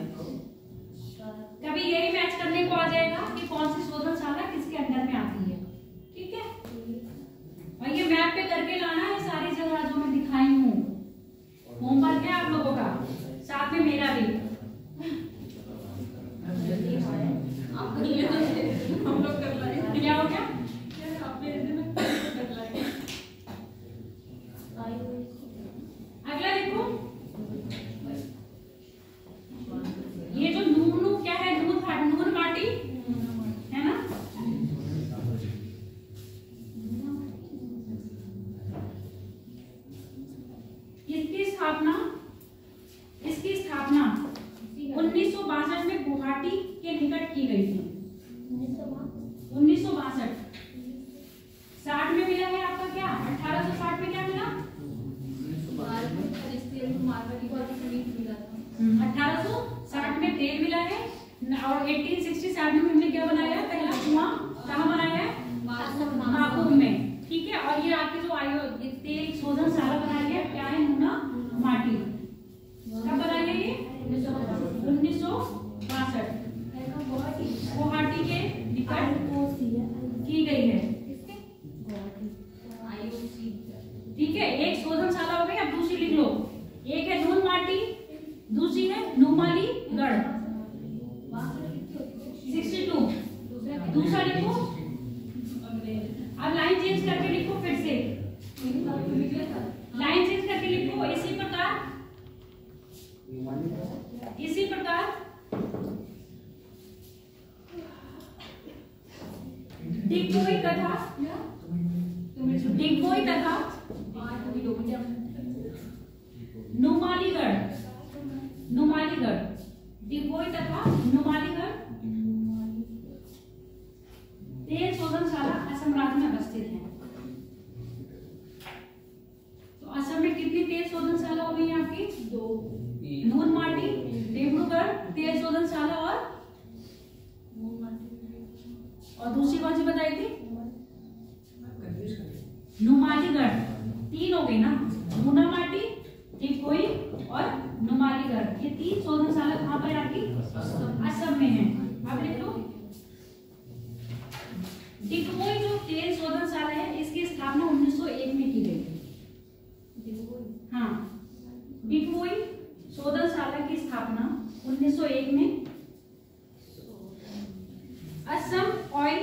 कभी यही मैच करने को आ जाएगा कि कौन सी शोधनशाला किसके अंडर में आती है। ठीक है, और ये मैप पे करके लाना है सारी जगह जो मैं दिखाई हूँ। होमवर्क है आप लोगों का, साथ में मेरा भी। हम लोग कर लाएंगे। क्या हो गया? अगला देखो, ये जो नूनू क्या है? नून माटी है ना। इसकी स्थापना 1962 में गुवाहाटी के निकट की गई थी। 1962। 60 में मिला है आपका क्या? 1860 में क्या मिला? 1860 में तेल मिला है और 1867 में हमने क्या बनाया? पहला कुआं कहाँ बनाया है? माकूम में। ठीक है, और ये आपकी जो तेल शोधनशाला बनाई है क्या है? नूना माटी। कब बनाई है ये? 1962 गुवाहाटी के निकट की गई है। ठीक है, एक शोधनशाला हो गई। अब दूसरी लिख लो। एक है नून माटी, दूसरी है नुमालीगढ़ 62। दूसरा लिखो। अब लाइन चेंज करके लिखो, फिर से लाइन चेंज करके लिखो। इसी प्रकार डिगबोई तथा नुमालीगढ़ डिगबोई तथा नुमालीगढ़ तेल शोधनशाला असम राज्य में अवस्थित है। तो असम में कितनी तेल शोधनशाला हो गई आपकी? 2। नून माटी, डिब्रूगढ़ तेल शोधनशाला और दूसरी कौन सी बताई थी? नुमालीगढ़। 3 हो गई ना, नूना माटी, डिगबोई और नुमालीगढ़। ये 3 शोधनशाला कहाँ पर आपकी? असम में है। अब लिख लो। डिगबोई जो तेल शोधनशाला है, इसकी स्थापना 1901 में की गई थी। हाँ, डिगबोई शोधनशाला की स्थापना 1901 में असम ऑयल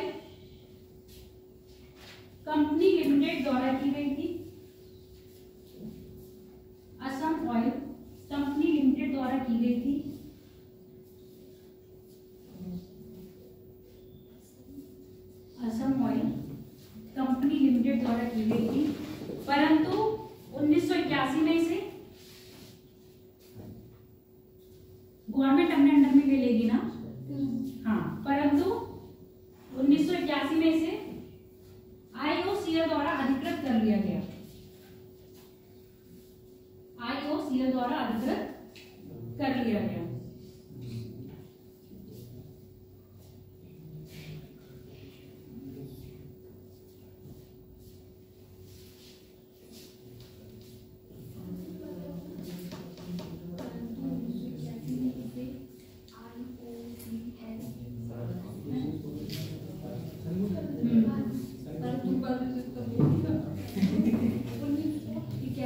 लिमिटेड द्वारा की गई थी। असम ऑयल कंपनी लिमिटेड द्वारा की गई थी। असम ऑयल कंपनी लिमिटेड द्वारा की गई थी, परंतु 1981 में इसे गवर्नमेंट अपने अंडर में ले लेगी ना। हाँ, परंतु 1981 में इसे IOCL द्वारा अधिकृत कर लिया गया। IOCL द्वारा अधिकृत कर लिया गया।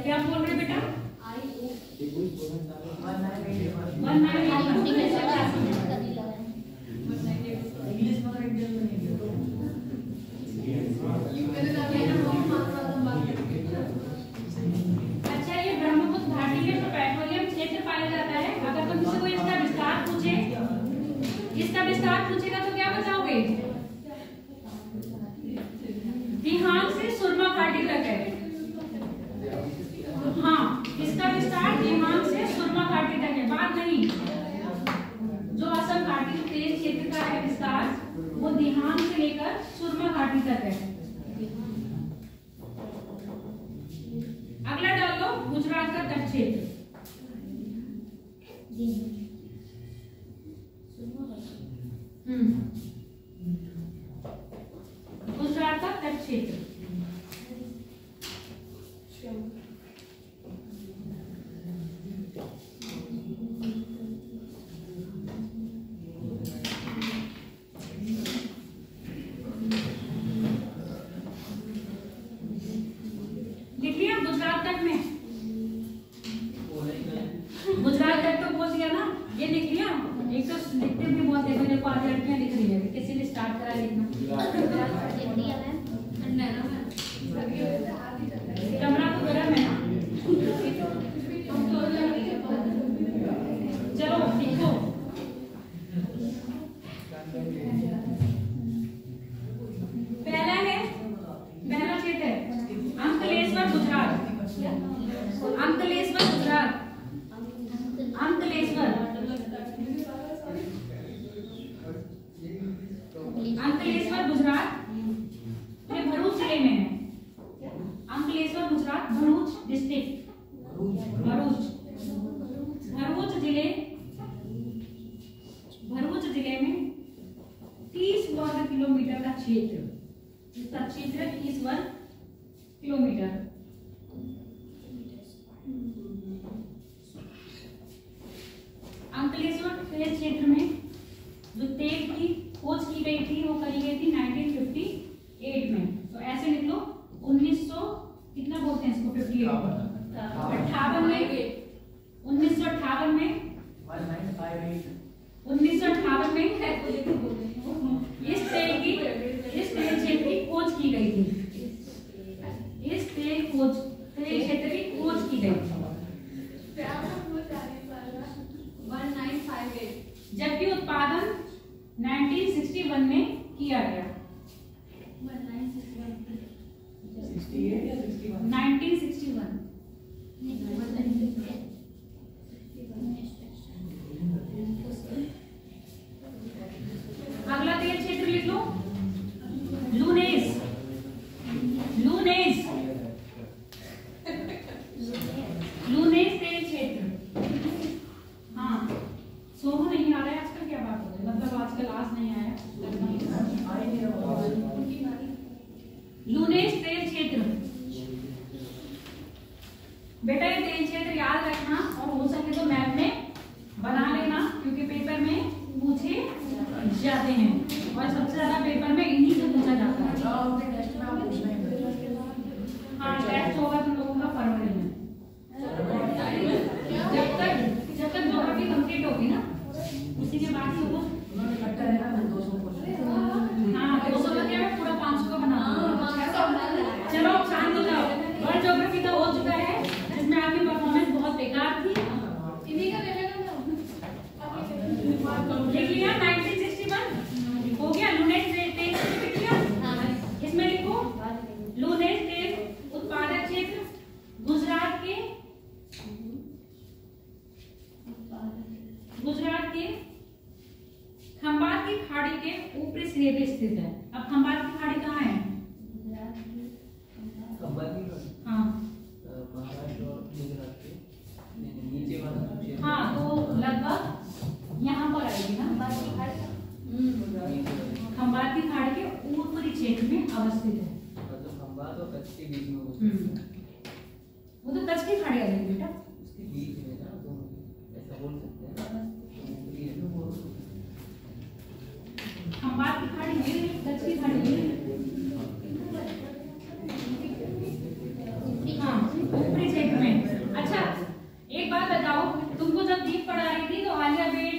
क्या बोल रहे बेटा? 1981 इंग्लिश में इंडियन में नहीं अच्छा, ये ब्रह्मपुत्र घाटी में जो पेट्रोलियम क्षेत्र पाया जाता है, अगर तुमसे कोई इसका विस्तार पूछे, इसका विस्तार पूछेगा तो क्या बताओगे? दिहांग से सुरमा घाटी तक है। हाँ, इसका विस्तार दिहांग से सुरमा घाटी तक है, बात नहीं। जो असम घाटी तेज क्षेत्र का है विस्तार, वो दिहांग से लेकर सुरमा घाटी तक है। अगला डाल लो, गुजरात का तट क्षेत्र। गुजरात का तट क्षेत्र। लिख लिया गुजरात तक में? गुजरात तक तो बोल दिया ना, ये लिख लिया। एक तो लिखते भी बहुत देखो, देखो आज लड़कियां लिख रही है, किसी ने स्टार्ट करा लिखना। कमरा तो गर्म है ना। चलो लिखो। पहला है, पहला क्षेत्र है अंकलेश्वर गुजरात। अंकलेश्वर गुजरात, अंकलेश्वर, अंकलेश्वर गुजरात, ये भरूच जिले में है। अंकलेश्वर गुजरात, भरूच डिस्ट्रिक्ट, भरूच, भरूच जिले में 30 वर्ग किलोमीटर का क्षेत्र, इसका क्षेत्र 30 वर्ग किलोमीटर। अंकलेश्वर तेल क्षेत्र में जो तेल की खोज की गई थी वो करी गई थी 1958 में। तो ऐसे लिख लो 1900 कितना बोलते हैं इसको, 58 में, 1958 में, 1958 में इस तेल क्षेत्र की खोज की गई थी। इस तेल क्षेत्र की खोज की गई थी। 1958 जबकि उत्पादन 1961 में किया गया। 1961 अगला तेल क्षेत्र लिख लो, लूनेस। लूनेस, लूनेस तेल क्षेत्र। हाँ, सोनू नहीं आ रहा है आजकल, क्या बात हो रही है? मतलब आजकल आज नहीं आया। लूनेस तेल क्षेत्र, बेटा ये तेल क्षेत्र याद रखना और हो सके तो मैप में बना लेना, क्योंकि पेपर में पूछे जाते हैं और सबसे ज्यादा पेपर में इन्हीं से पूछा जाता है। हाँ, टेस्ट होगा तुम लोगों का फरवरी में। जब तक ज्योग्राफी कंप्लीट होगी ना, उसी के बाद ही होगा। हाँ, 200 का क्या है, पूरा 500 का बना। चलो की खाड़ी के ऊपरी सिरे पे स्थित है। अब खंबात की खाड़ी कहाँ है? हाँ हाँ, तो लगभग यहाँ पर आएगी ना। खंबात की खाड़ी के ऊपरी क्षेत्र में अवस्थित है। वो तो कच्छ की खाड़ी आ जाएगी बेटा। खंबात की खाड़ी ये कच्छ की खाड़ी ये। हाँ, ऊपरी क्षेत्र में। अच्छा एक बात बताओ, तुमको जब दीप पढ़ा रही थी तो आलिया बेट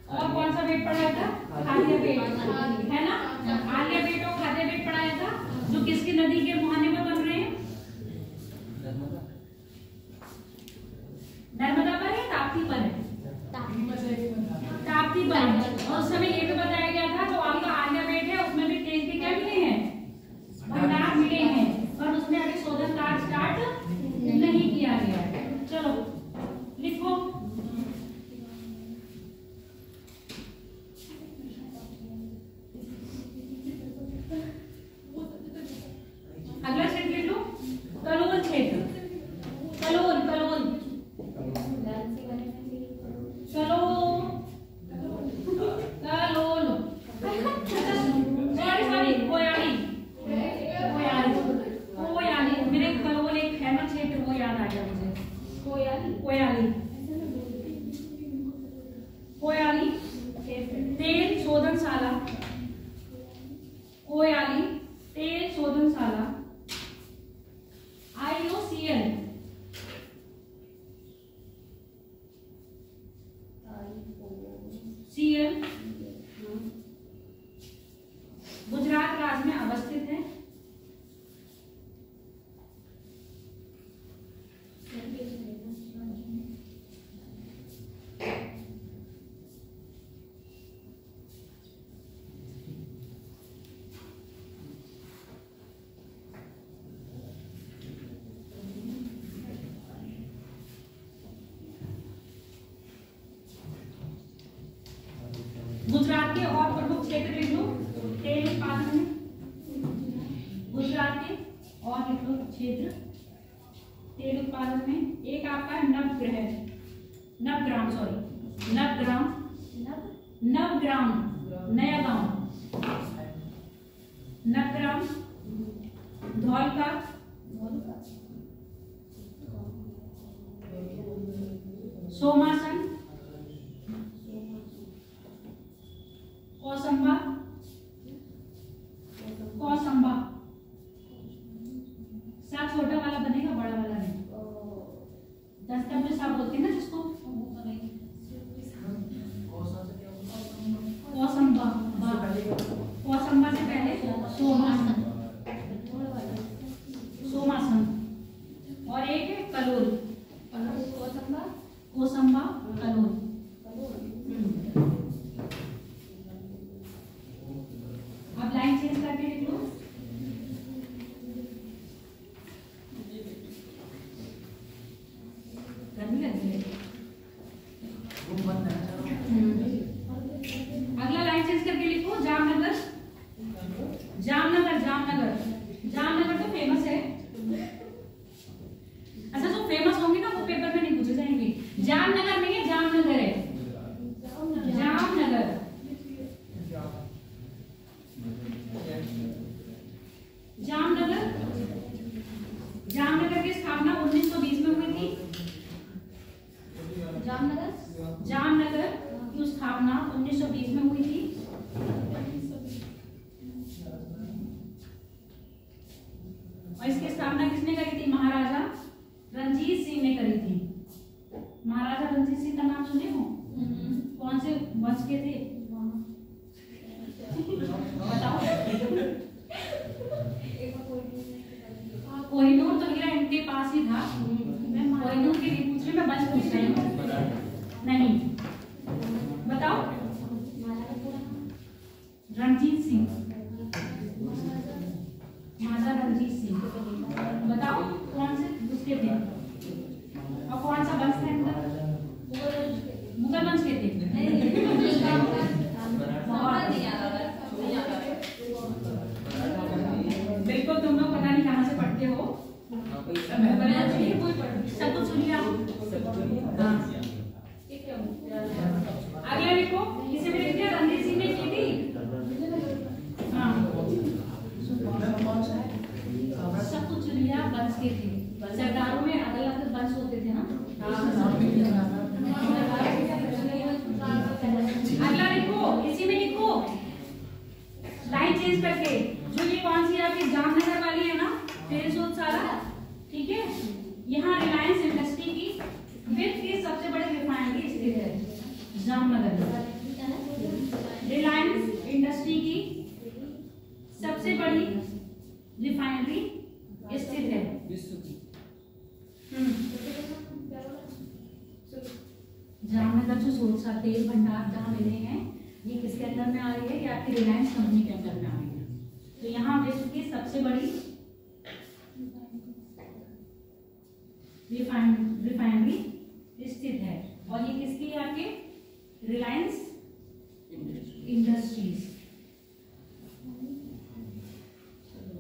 और कौन सा बेट पढ़ाया था? खाद्य बेट, है ना? आलिया बेट और खाद्य बेट पढ़ाया था, जो किसकी नदी के मुहाने में बन रहे हैं? नर्मदा पर है, ताप्ती पर है? ताप्ती पर है। और उस समय ये भी बताया गया था जो आपका आलिया बेट है उसमें भी तेल के क्या मिले हैं? भंडार मिले हैं, पर उसमें अभी शोधन कार्य स्टार्ट नहीं किया गया है। चलो लिखो। अगला क्षेत्र लिख लो, कलोल क्षेत्र। कलोल कलोल कलोल सॉरी कोयाली कोयाली कोयाली। मेरे कलोल एक है ना क्षेत्र, वो याद आ गया मुझे। कोयाली कोयाली कोयाली तेल शोधनशाला। कोयाली तेल शोधनशाला IOCL। CL गुजरात राज्य में अवस्थित है। गुजरात के और प्रमुख क्षेत्र लिख लो तेल उत्पादन में। गुजरात के और लिख लो क्षेत्र तेल उत्पादन में। एक आपका नवग्राम नया गांव, नवग्राम, धौलका, सोमासन, कौसंबा, कौसंबा। सा छोटा वाला बनेगा, बड़ा वाला नहीं। 10 में सा बोलते हैं ना जिसको। कौसंबा, कौसंबा से पहले सोमासन, सोमासन। और एक है कलोल, कौसंबा कलोल। अब लाइन चेंज करके लिख लो। गर्मी लग रही है। अगला लाइन चेंज करके लिखो जामनगर। जामनगर जामनगर जामनगर तो फेमस है। अच्छा जो फेमस होंगे ना वो पेपर में नहीं पूछे जाएंगे। जामनगर नहीं है, जामनगर है। जामनगर जामनगर जामनगर की स्थापना 1920 में हुई थी। जामनगर की स्थापना 1920 में हुई थी। और इसकी स्थापना किसने करी थी? महाराजा रणजीत सिंह ने करी थी। महाराजा रणजीत सिंह का नाम सुने हो? कौन से वंश के थे बताओ? कोहिनूर तो मेरा इनके पास ही था। मैं कोहिनूर के लिए पूछ रही, मैं बस पूछ रही हूँ। नहीं बताओ। रणजीत सिंह, महाराजा रणजीत सिंह। बताओ कौन से उसके थे और कौन सा वंश था इनका? मुगल वंश के थे। चेंज करके, जो ये कौन सी आपकी जामनगर वाली है ना फेसबुक सारा, ठीक है, यहाँ रिलायंस इंडस्ट्री की विश्व की सबसे बड़ी रिफाइनरी स्थित है जामनगर में। रिलायंस इंडस्ट्री की सबसे बड़ी रिफाइनरी स्थित है जामनगर। जो सोचा तेल भंडार जहाँ मिले हैं ये किसके अंदर में आ रही है? ये आपकी रिलायंस कंपनी के अंदर में आ रही है। तो यहाँ विश्व की सबसे बड़ी रिफाइनरी स्थित है और ये किसकी है? आपके रिलायंस इंडस्ट्रीज।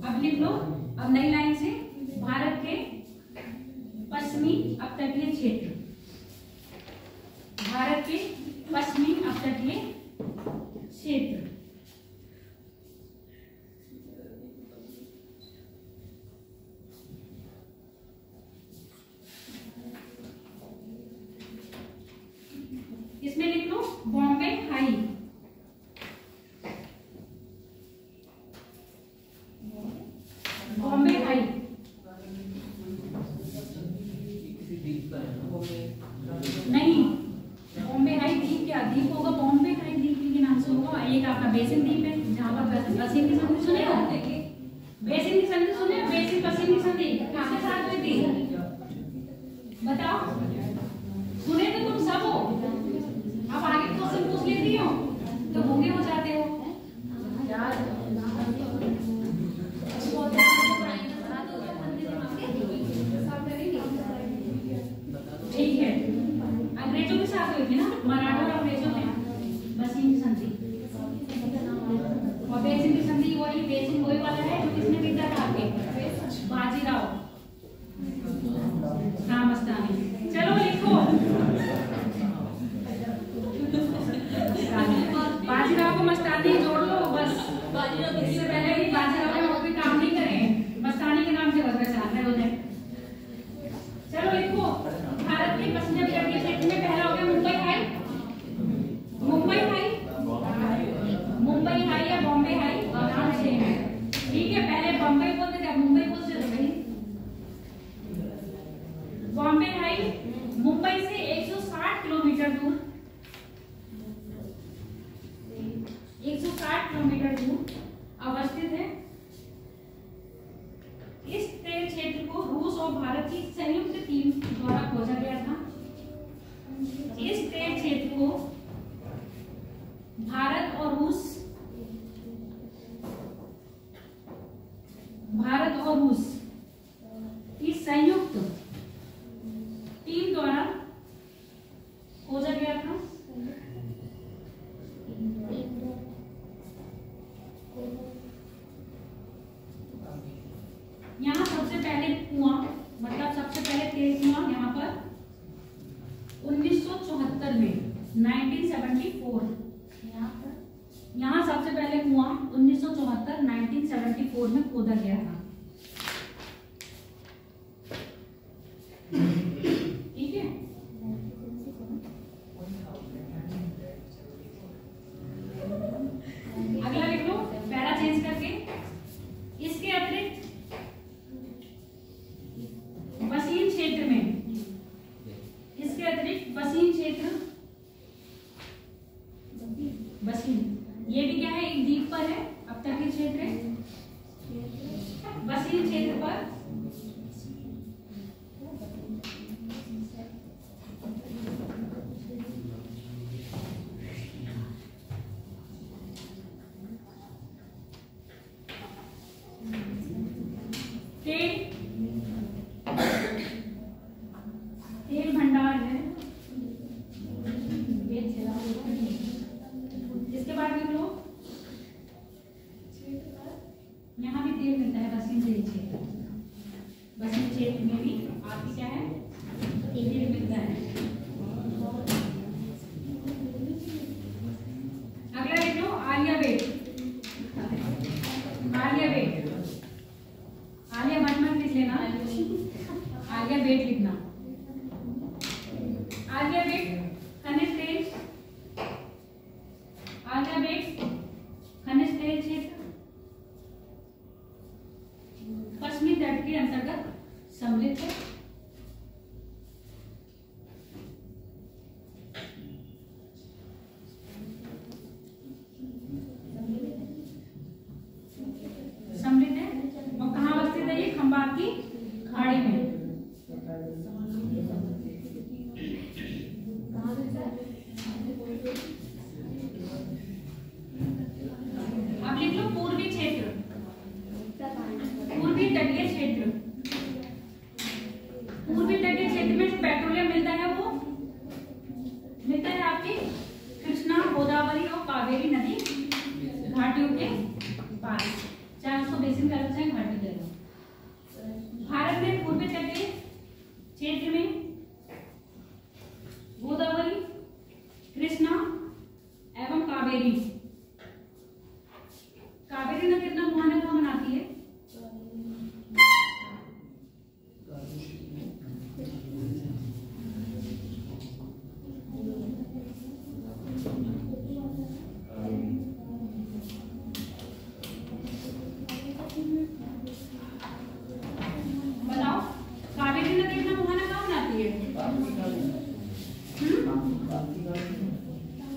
अब लिख लो, अब नई लाइन से, भारत के पश्चिमी अपतटीय क्षेत्र, भारत के पश्चिमी अपतटीय क्षेत्र इसमें लिख लो बॉम्बे हाई, बॉम्बे हाई नहीं, बॉम्बे हाई द्वीप क्या द्वीप होगा? बॉम्बे हाई द्वीप के नाम से होगा। एक आपका बेसिन द्वीप है जहाँ पर बेसिन की संधि सुने हो? बेसिन की संधि सुने? बेसिन पश्चिम की संधि किसके साथ हुई थी? बताओ, सुने तो तुम सब हो। अब आगे क्वेश्चन पूछ लेती हो तो भूखे हो जाते हो। ठीक है, अंग्रेजों के साथ हुई थी ना, मराठा और अंग्रेजों में बसीन की संधि और बेसिन की संधि। वही बेसिन वही वाला है जो किसने जीता था? आपके बाजीराव मस्तानी। चलो लिखो, बाजीराव को मस्तानी जोड़ लो बस। इससे पहले ही बाजीराव के और भी काम नहीं करें, मस्तानी के नाम से बस पहचान है उन्हें। चलो लिखो, भारत के पश्चिमी अपतटीय क्षेत्र में पहला हो गया Mumbai high. Mumbai high, Mumbai high या बॉम्बे हाई नाम सेम है, ठीक है। पहले बॉम्बे बोलते थे, मुंबई बोलते थे भाई। बॉम्बे हाई मुंबई से 160 किलोमीटर दूर, 160 किलोमीटर दूर अवस्थित है। इस तेल क्षेत्र को रूस और भारत की संयुक्त टीम द्वारा खोजा गया था। इस तेल क्षेत्र को भारत और रूस की संयुक्त टीम द्वारा खोजा गया था। यहाँ सबसे पहले कुआं, मतलब सबसे पहले तेल कुआं यहाँ पर 1974 में 1974 यहाँ सबसे पहले कुआं 1974 में खोदा गया था। ठीक है, अगला लिख लो पैरा चेंज करके। इसके अतिरिक्त बसीन क्षेत्र में, इसके अतिरिक्त बसीन क्षेत्र, बसीन ये भी क्या है? एक द्वीप पर है, अपतटीय क्षेत्र है। बसीन क्षेत्र पर तेल भंडार है। इसके बाद लिख लो, यहाँ भी तेल मिलता है बसीन तेल क्षेत्र। बसीन क्षेत्र में भी आपकी क्या है? तेल मिलता है। अगला लिख लो आलिया बेट। आलिया बेट, आलिया मत लिख लेना, आलिया बेट लिखना। आलिया बेट खनिज तेल, आलिया बेट खनिज तेल क्षेत्र सम्मिलित है। सम्मिलित है और कहाँ अवस्थित है ये? खंबात की खाड़ी में। अब लिख लो पूर्वी क्षेत्र, पूर्वी तटीय क्षेत्र। पूर्वी तटीय क्षेत्र में जो पेट्रोलियम मिलता है वो मिलता है आपकी कृष्णा, गोदावरी और कावेरी नदी घाटियों के पास, चाहे उसको बेसिन कह लो चाहे घाटी कह लो। भारत में पूर्वी तटीय क्षेत्र में गोदावरी, कृष्णा एवं कावेरी। कावेरी नदी अपना मुहाना कहाँ बनाती है? बताओ, कावेरी नदी अपना मुहाना कहाँ बनाती है?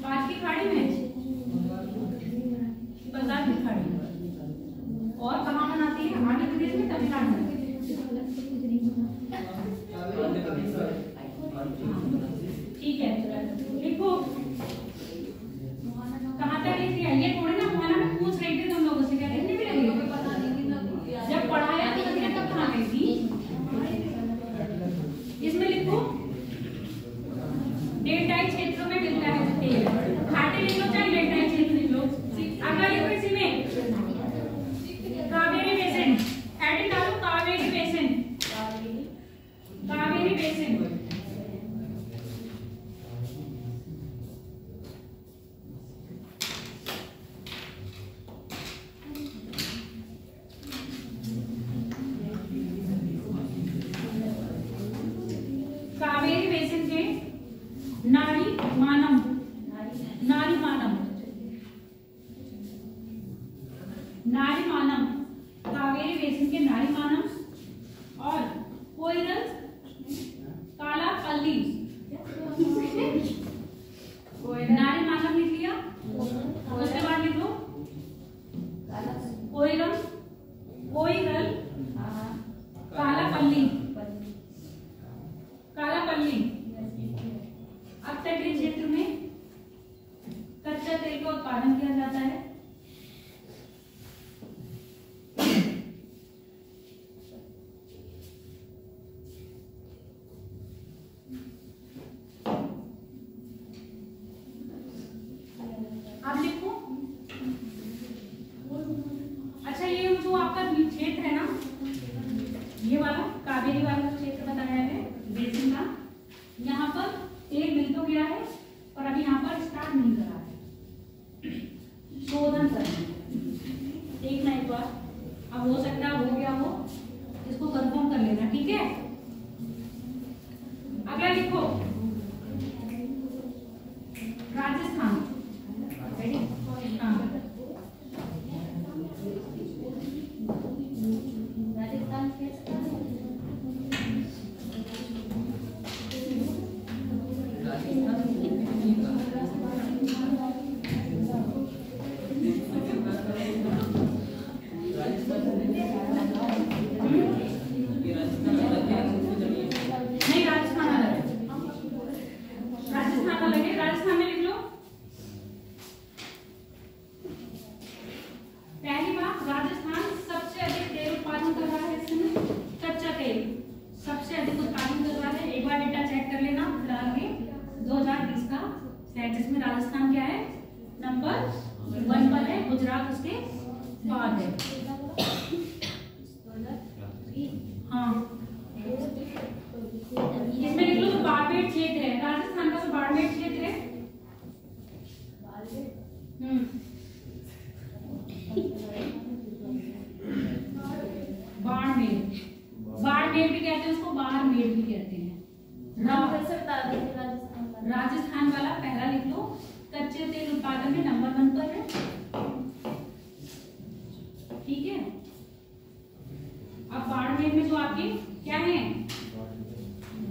बात की खाड़ी में, बंगाल की खाड़ी में। और कहाँ बनाती है? आंध्र प्रदेश में, तमिलनाडु में। ठीक है, लिखो कहाँ तक लिख दिया? ये थोड़ी ना मुहाना में पूछ रही थी तुम लोगों से, क्या लिखने भी लगी? जब पढ़ाया तो तब कहाँ गई थी? इसमें लिखो डेल्टाई क्षेत्रों में मिलता है तेल। घाटी लिख लो चाहे डेल्टाई क्षेत्र लिख लो। अगला लिखो इसी में कावेरी बेसिन, हेडिंग डालो Kaveri basin, Kaveri basin. Kaveri basin के नारी मानम, नारी मानम, नारी मानम, कावेरी बेसिन के नारी मानम और कोइरल काला पल्ली। नारी मानम लिख लिया, उसके बाद लिख लो कोइरल, कोइरल काला पल्ली, काला पल्ली। अब तटीय क्षेत्र में कच्चा तेल का उत्पादन किया जाता है। अब लिखो, अच्छा ये जो आपका क्षेत्र है ना, ये वाला कावेरी वाला क्षेत्र बताया है बेसिन का, यहाँ पर तेल मिल तो गया है और अभी यहाँ पर स्टार्ट नहीं करा है, शोधन करना। देखना एक बार, अब हो सकता है हो गया हो, इसको कंफर्म कर लेना, ठीक है। अगला लिखो राजस्थान। रेडी? हाँ, राजस्थान नहीं, राजस्थान अलग है, राजस्थान अलग है। राजस्थान में लिख लो पहली बात, राजस्थान सबसे अधिक तेल उत्पादन कर रहा है, इसमें कच्चा तेल सबसे अधिक उत्पादन कर रहा है। एक बार डेटा चेक कर लेना, फिलहाल में 2020 का सेंसस में राजस्थान क्या है? नंबर 1 पर है, गुजरात उसके बाद है। हाँ, इसमें लिख लो बाड़मेर क्षेत्र है, राजस्थान का जो बाड़मेर क्षेत्र है। बाड़मेर, बाड़मेर भी कहते हैं उसको, बाड़मेर भी कहते हैं। राजस्थान वाला पहला लिख लो, कच्चे तेल उत्पादन में नंबर 1 पर है, ठीक है। अब बाड़मेर में जो आपके क्या है?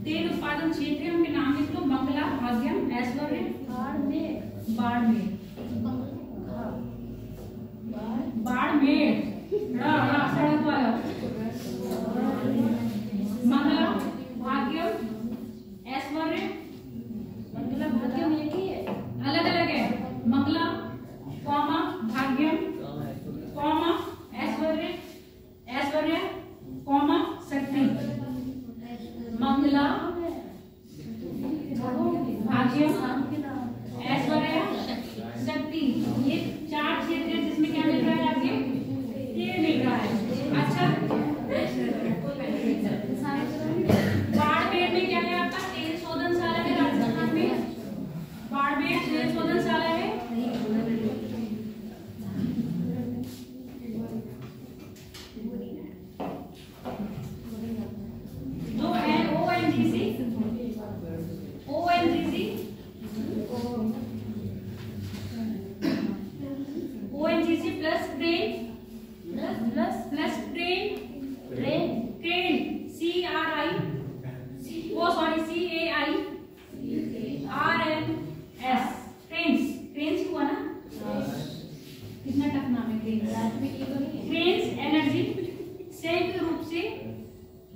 तेल उत्पादन क्षेत्र उनके नाम लिख लो। मंगला, भाग्यम, ऐश्वर्य, बाड़मेर, बाड़मेर, सड़क वाला। मंगला, भाग्यम, ऐश्वर्य, मंगला भाग्यम एक ही है, अलग अलग है। मंगला कॉमा भाग्यम कॉमा ऐश्वर्य, ऐश्वर्य कॉमा शक्ति। मंगला, भाग्यम, ऐश्वर्य, शक्ति, ये 4 क्षेत्र है जिसमें क्या मिल रहा है आपके? तेल मिल रहा है। अच्छा, बाड़मेर में क्या है आपका? तेल शोधनशाला है राजस्थान में। बाड़मेर तेल शोधनशाला है। जो है ONGC plus train, plus train, CRI, CAIRNS, trains हुआ ना? कितना टफ नाम है ट्रेन्स। ट्रेन्स एनर्जी संयुक्त रूप से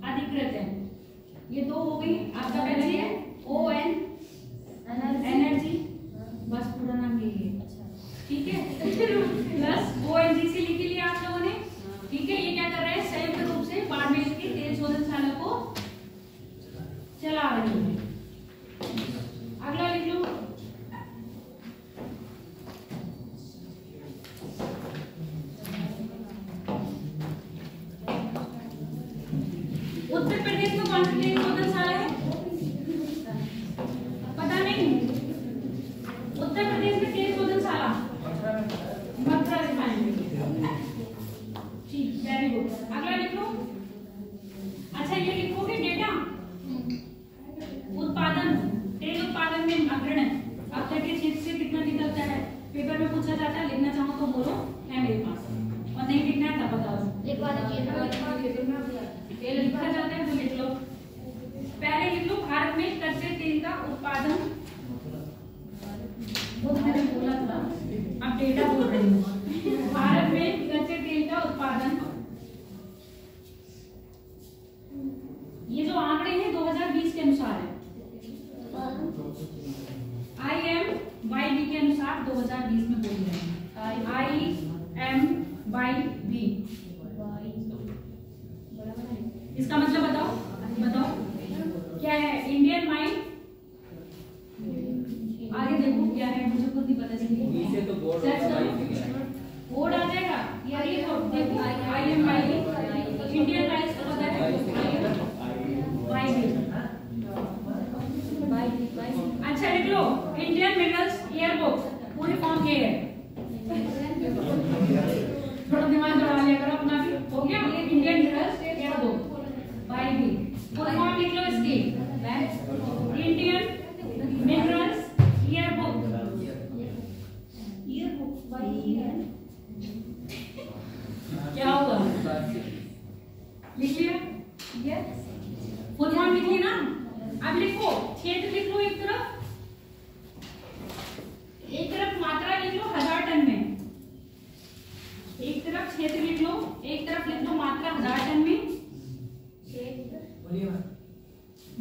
अधिकृत है। ये 2 हो गई। आपका पहले है ON एनर्जी, बस पूरा नाम यही है। ठीक है, प्लस ONGC लिख लिया आप लोगों ने। ठीक है, ये क्या कर रहे हैं? संयुक्त रूप से बाड़मेर की तेल शोधनशाला को चला रही है। अगला लिख लो। उत्तर प्रदेश में कौन सी तेल शोधनशाला है? पता नहीं। उत्तर प्रदेश में तेल शोधनशाला मथुरा रिफाइनरी। ठीक, वेरी गुड। अगला लिख लो। अच्छा, ये लिखोगे डेटा उत्पादन, तेल उत्पादन में अग्रणी अब तक के क्षेत्र से कितना निकलता है? पेपर में पूछा जाता है, लिखना चाहो तो बोलो, है मेरे पास, और नहीं लिखना है तब बताओ। तेल लिखा जाता है तो लिख लो। पहले लिख लो भारत में कच्चे तेल का उत्पादन, वो तो मैंने बोला था, अब डेटा बोल रही हूँ। भारत में कच्चे तेल का उत्पादन, ये जो आंकड़े हैं 2020 के अनुसार है। IMYB के अनुसार 2020 में बोल रहे हैं। IMYB, इसका मतलब बताओ क्या है? इंडियन माइंड, आगे देखो क्या है, मुझे खुद नहीं पता चली। इसे तो बोर्ड बोर्ड आ जाएगा। ये देखो IMYB, इंडियन राइस को पता है। अच्छा लिख लो, इंडियन मिनरल्स ईयरबुक, पूरी फॉर्म ये है। थोड़ा दिमाग लगा लिया करो अपना भी। हो गया? Indian minerals yearbook by B, पूरी फॉर्म लिख लो इसकी। इंडियन मिनरल्स ईयरबुक क्या होगा? लिख लिया? फुल फॉर्म लिख लिया ना? अब लिखो, क्षेत्र लिख लो। एक तरफ मात्रा लिख लो 1000 टन में। एक तरफ क्षेत्र लिख लो, एक तरफ लिख लो मात्रा 1000 टन में।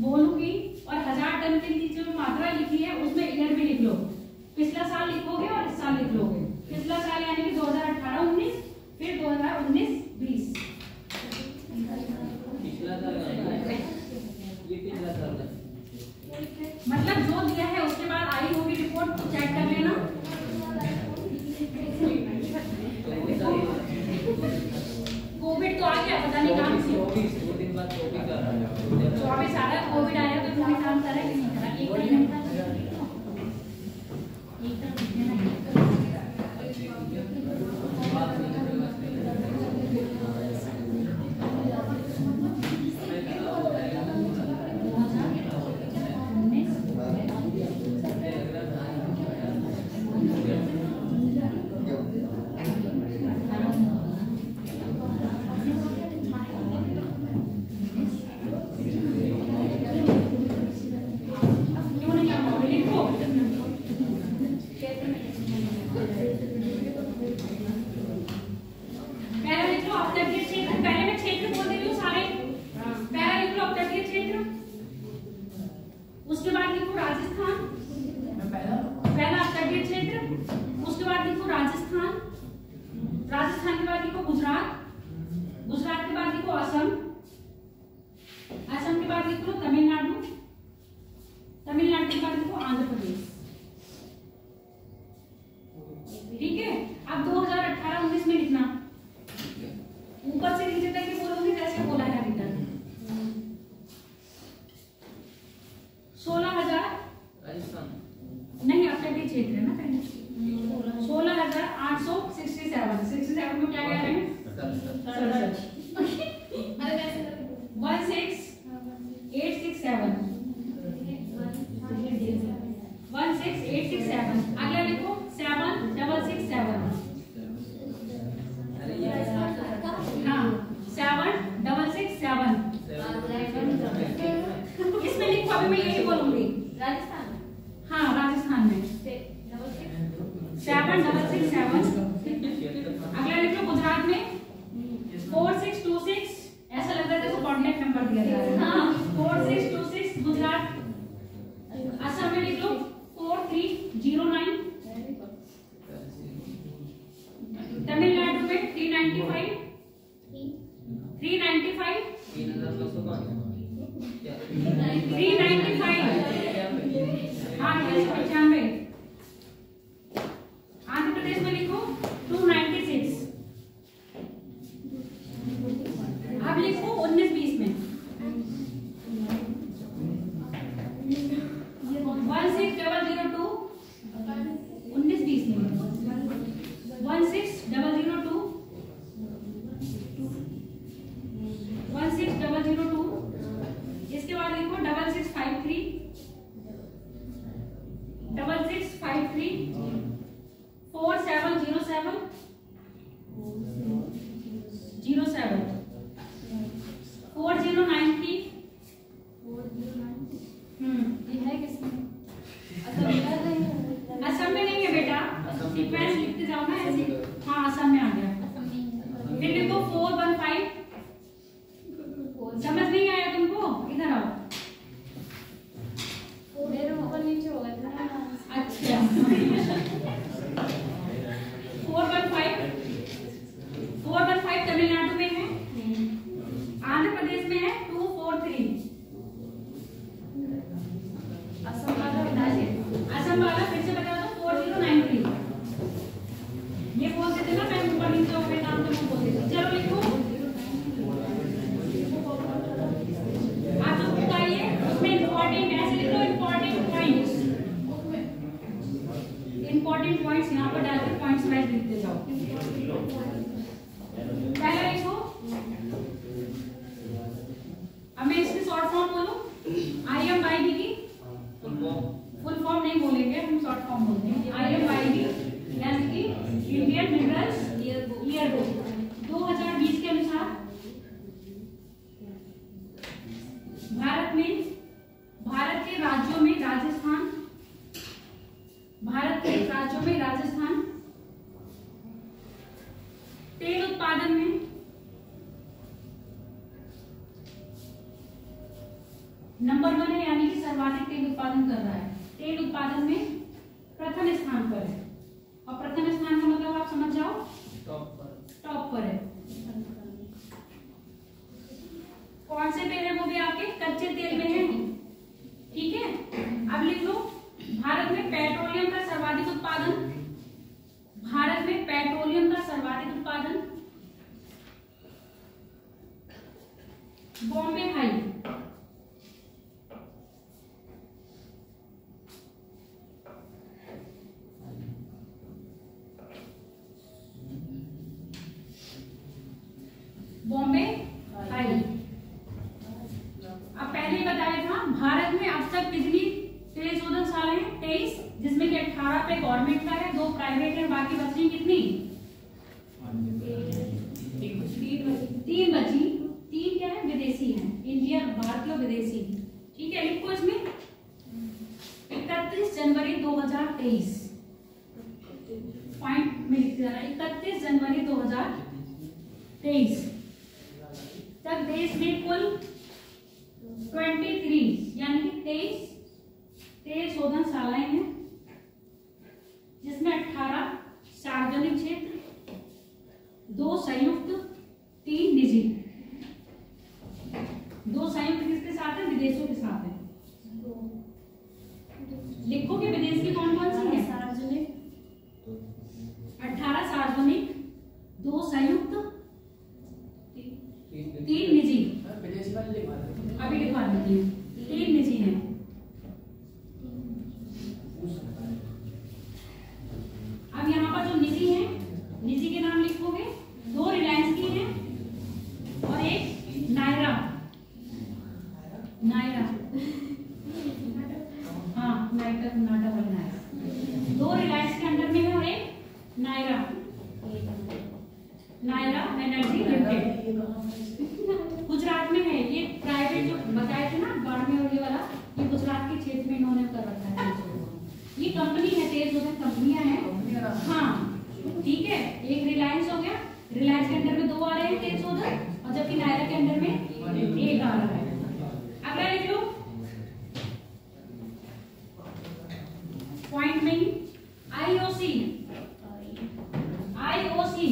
बोलूंगी, और 1000 टन के नीचे जो मात्रा लिखी है उसमें ईयर भी लिख लो। पिछला साल लिखोगे और इस साल लिख लोगे। पिछला साल यानी कि 2018-19, फिर 2019-20। मतलब जो दिया है उसके बाद आई होगी रिपोर्ट, तो चेक कर लेना। कोविड तो आ गया, पता नहीं काम से 24 आ रहा। कोविड आया तो तुमने काम करा कि नहीं करा? एक घंटा राजस्थान के बाद लिखो गुजरात, गुजरात के बाद लिखो असम, असम के बाद लिखो तमिलनाडु, तमिलनाडु के बाद लिखो आंध्र प्रदेश। ठीक है, अब 2018-19 में लिखना, ऊपर से नीचे तक ही बोलोगे जैसे बोला है अभी तक। 16,000 राजस्थान नहीं, आपका भी क्षेत्र है ना पहले। 16,867, 67 में क्या कह रहे हैं? 16867, 16867। अगला लिखो 7667। हाँ 7667। इसमें लिखो, अभी मैं यही बोलूंगी। राजस्थान हाँ राजस्थान में 7667। अगला लिखो गुजरात में 4626। ऐसा लग रहा है जैसे कॉन्टेक्ट नंबर दिया जा रहा है। हाँ 4626 गुजरात। असम में लिख लो 4309। तमिलनाडु में 395। 395। 395। हाँ 395। आंध्र प्रदेश में लिखो 296। अब लिखो 19-20 में 16002। 19-20 में 16002। 16002। इसके बाद लिखो 6653। 6653। 4707। 07। 4093। ये है किसमें? असम में नहीं है बेटा, सीक्वेंस लिखते जाओ ना ऐसे। हाँ असम में आ गया। फिर लिखो 415। समझ नहीं आया तुमको? इधर आओ। मेरे ऊपर नीचे होगा था। अच्छा 415 तमिलनाडु में है। आंध्र प्रदेश में है 243। असम वाला बता दे। असम वाला फिर से बता दो 4093। ये बोल देते ना, मैं ऊपर नीचे हो गए नाम तो मैं बोल देती। चलो लिखो। आप जो बताइए उसमें इंपॉर्टेंट ऐसे लिख लो, इंपॉर्टेंट पॉइंट्स। इंपॉर्टेंट पॉइंट्स यहाँ पर डाल के पॉइंट्स वाइज लिखते जाओ। पहला लिखो, अब मैं इसकी शॉर्ट फॉर्म बोलूं। IMYD की फुल फॉर्म नहीं बोलेंगे हम, शॉर्ट फॉर्म बोलते हैं। IMYD यानी कि इंडियन मिनरल्स ईयरबुक 2020 के अनुसार भारत के राज्यों में राजस्थान तेल उत्पादन में नंबर 1 है, यानी कि सर्वाधिक तेल उत्पादन कर रहा है। तेल उत्पादन में प्रथम स्थान पर है। और प्रथम स्थान का मतलब आप समझ जाओ, टॉप पर है। कौन से तेल है वो भी आपके कच्चे तेल में है। ठीक है, अब लिख लो भारत में पेट्रोलियम का सर्वाधिक उत्पादन। भारत में पेट्रोलियम का सर्वाधिक उत्पादन बॉम्बे हाई। बॉम्बे हाई। अब पहले बताया था भारत में अब तक कितनी तेल शोधनशाला है? 23, जिसमें कि 18 पे गवर्नमेंट का है, 2 प्राइवेट है, बाकी बची कितनी? 3 बची। 3 क्या है? विदेशी है, इंडिया भारतीय विदेशी। ठीक है, लिखो इसमें 31 जनवरी 2023 पॉइंट में लिख देना। 31 जनवरी 2023 तक देश में कुल 23 यानी कि 23 तेल शोधनशालाएं हैं, जिसमें 18 सार्वजनिक क्षेत्र एनर्जी लिमिटेड, गुजरात में है ये। प्राइवेट जो बताए थे ना बाड़मेर और ये वाला, ये गुजरात के क्षेत्र में इन्होंने कर रखा है। ये कंपनी है, तेल शोधन कंपनियां हैं। हाँ ठीक है, एक रिलायंस हो गया, रिलायंस के अंडर में 2 आ रहे हैं तेल शोधन, और जबकि नायरा के अंडर में 1 आ रहा है। अगला लिख लो पॉइंट में आईओसी। आईओसी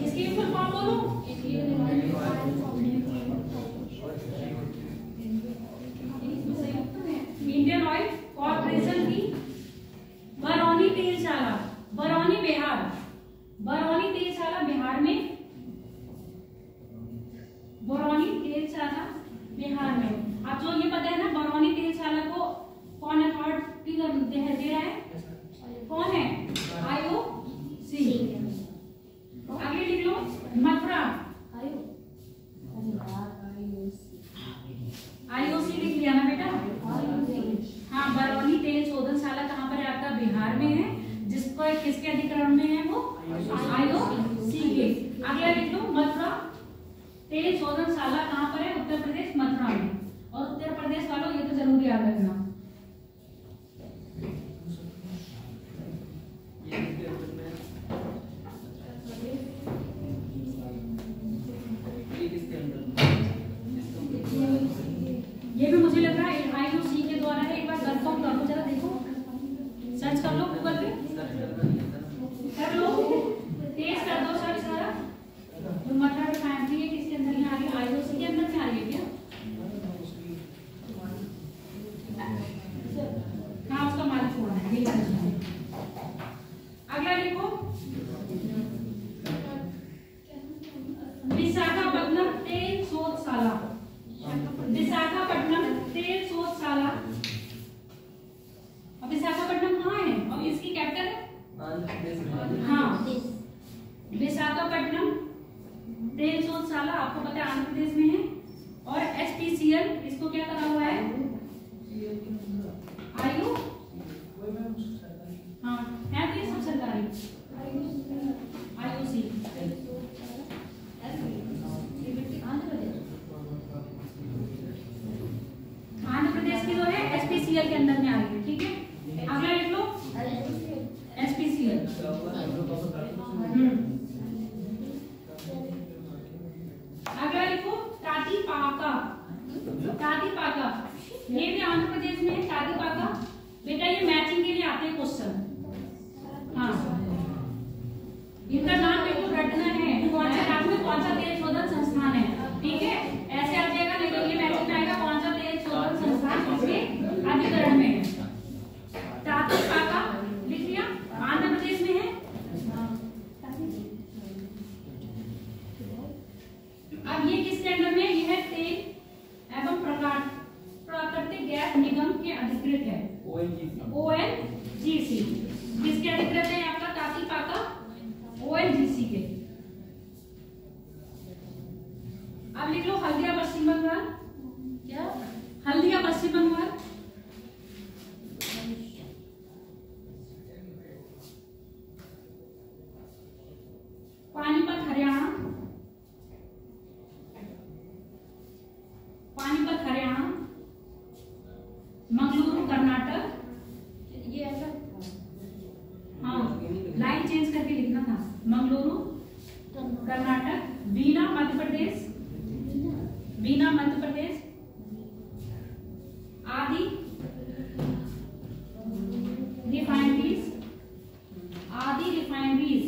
इसकी फुल फॉर्म बोलो। इंडियन ऑयल कॉर्पोरेशन की बरौनी तेलशाला, बरौनी बिहार, बरौनी तेलशाला बिहार में, बरौनी तेलशाला बिहार में। अब जो ये पता है ना बरौनी तेलशाला को कौन अथॉरिटी दे रहा है, कौन है, आईओसी। आगे लिख लो मथुरा, आईओसी लिख लिया ना बेटा। हाँ, बरौनी तेल शोधनशाला कहाँ पर है आपका, बिहार में है, जिसको किसके अधिकरण में है वो, आईओसी के। अगला लिख लो मथुरा तेल शोधनशाला कहाँ पर है, उत्तर प्रदेश मथुरा में। और उत्तर प्रदेश वालों ये तो जरूर याद रखना। ये भी मुझे लग रहा है आईओसी के द्वारा है, एक बार कंफर्म कर लो, जरा देखो, सर्च कर लो गूगल पे, कर लो, तेज कर दो सर्च सारा। जो मथुरा रिफाइनरी है किसके अंदर में आ रही है, आईओसी के अंदर में आ रही है क्या? हाँ, उसका मालिक कौन है। अगला लिखो विशाखापट्टनम तेल शोधशाला, विशाखापट्टनम तेल शोधशाला। अब विशाखापट्टनम कहाँ है और इसकी कैपिटल है, हाँ विशाखापट्टनम तेल शोधशाला आपको पता है आंध्र प्रदेश में है। और एचपीसीएल इसको क्या करा हुआ है, आयु, हाँ है तो ये सब सरकारी, आईओसी। आंध्र प्रदेश की जो है एचपीसीएल के अंदर में आ रही है, ठीक है। अगला लिख लो एचपीसीएल। अगला लिखो टाटीपाका, टाटीपाका ये भी आंध्र प्रदेश में है। टाटीपाका बेटा ये मैचिंग के लिए आते हैं क्वेश्चन, हाँ इनका नाम बिल्कुल रटना है, कौन सा राज्य में कौन सा तेल शोधन संस्थान है, ठीक है, ऐसे आ जाएगा, नहीं तो ये मैचिंग में आएगा कौन सा तेल शोधन संस्थान किसके अधिकरण में है। टाटीपाका लिख लिया, आंध्र प्रदेश में है। अब ये किसके अंडर में, यह है तेल एवं प्राकृतिक गैस निगम के अधिकृत है, ओएनजीसी। किसके अधिकृत है आपका टाटीपाका, ओएनजीसी के। अब लिख लो हल्दिया पश्चिम बंगाल, क्या हल्दिया पश्चिम बंगाल। पानीपत हरियाणा, पानीपत हरियाणा। मंगलुरु कर्नाटक, ये ऐसा हाँ लाइन चेंज करके लिखना था, मंगलुरु कर्नाटक। बीना मध्य प्रदेश, बीना मध्य प्रदेश। आदि रिफाइनरीज, आदि रिफाइनरीज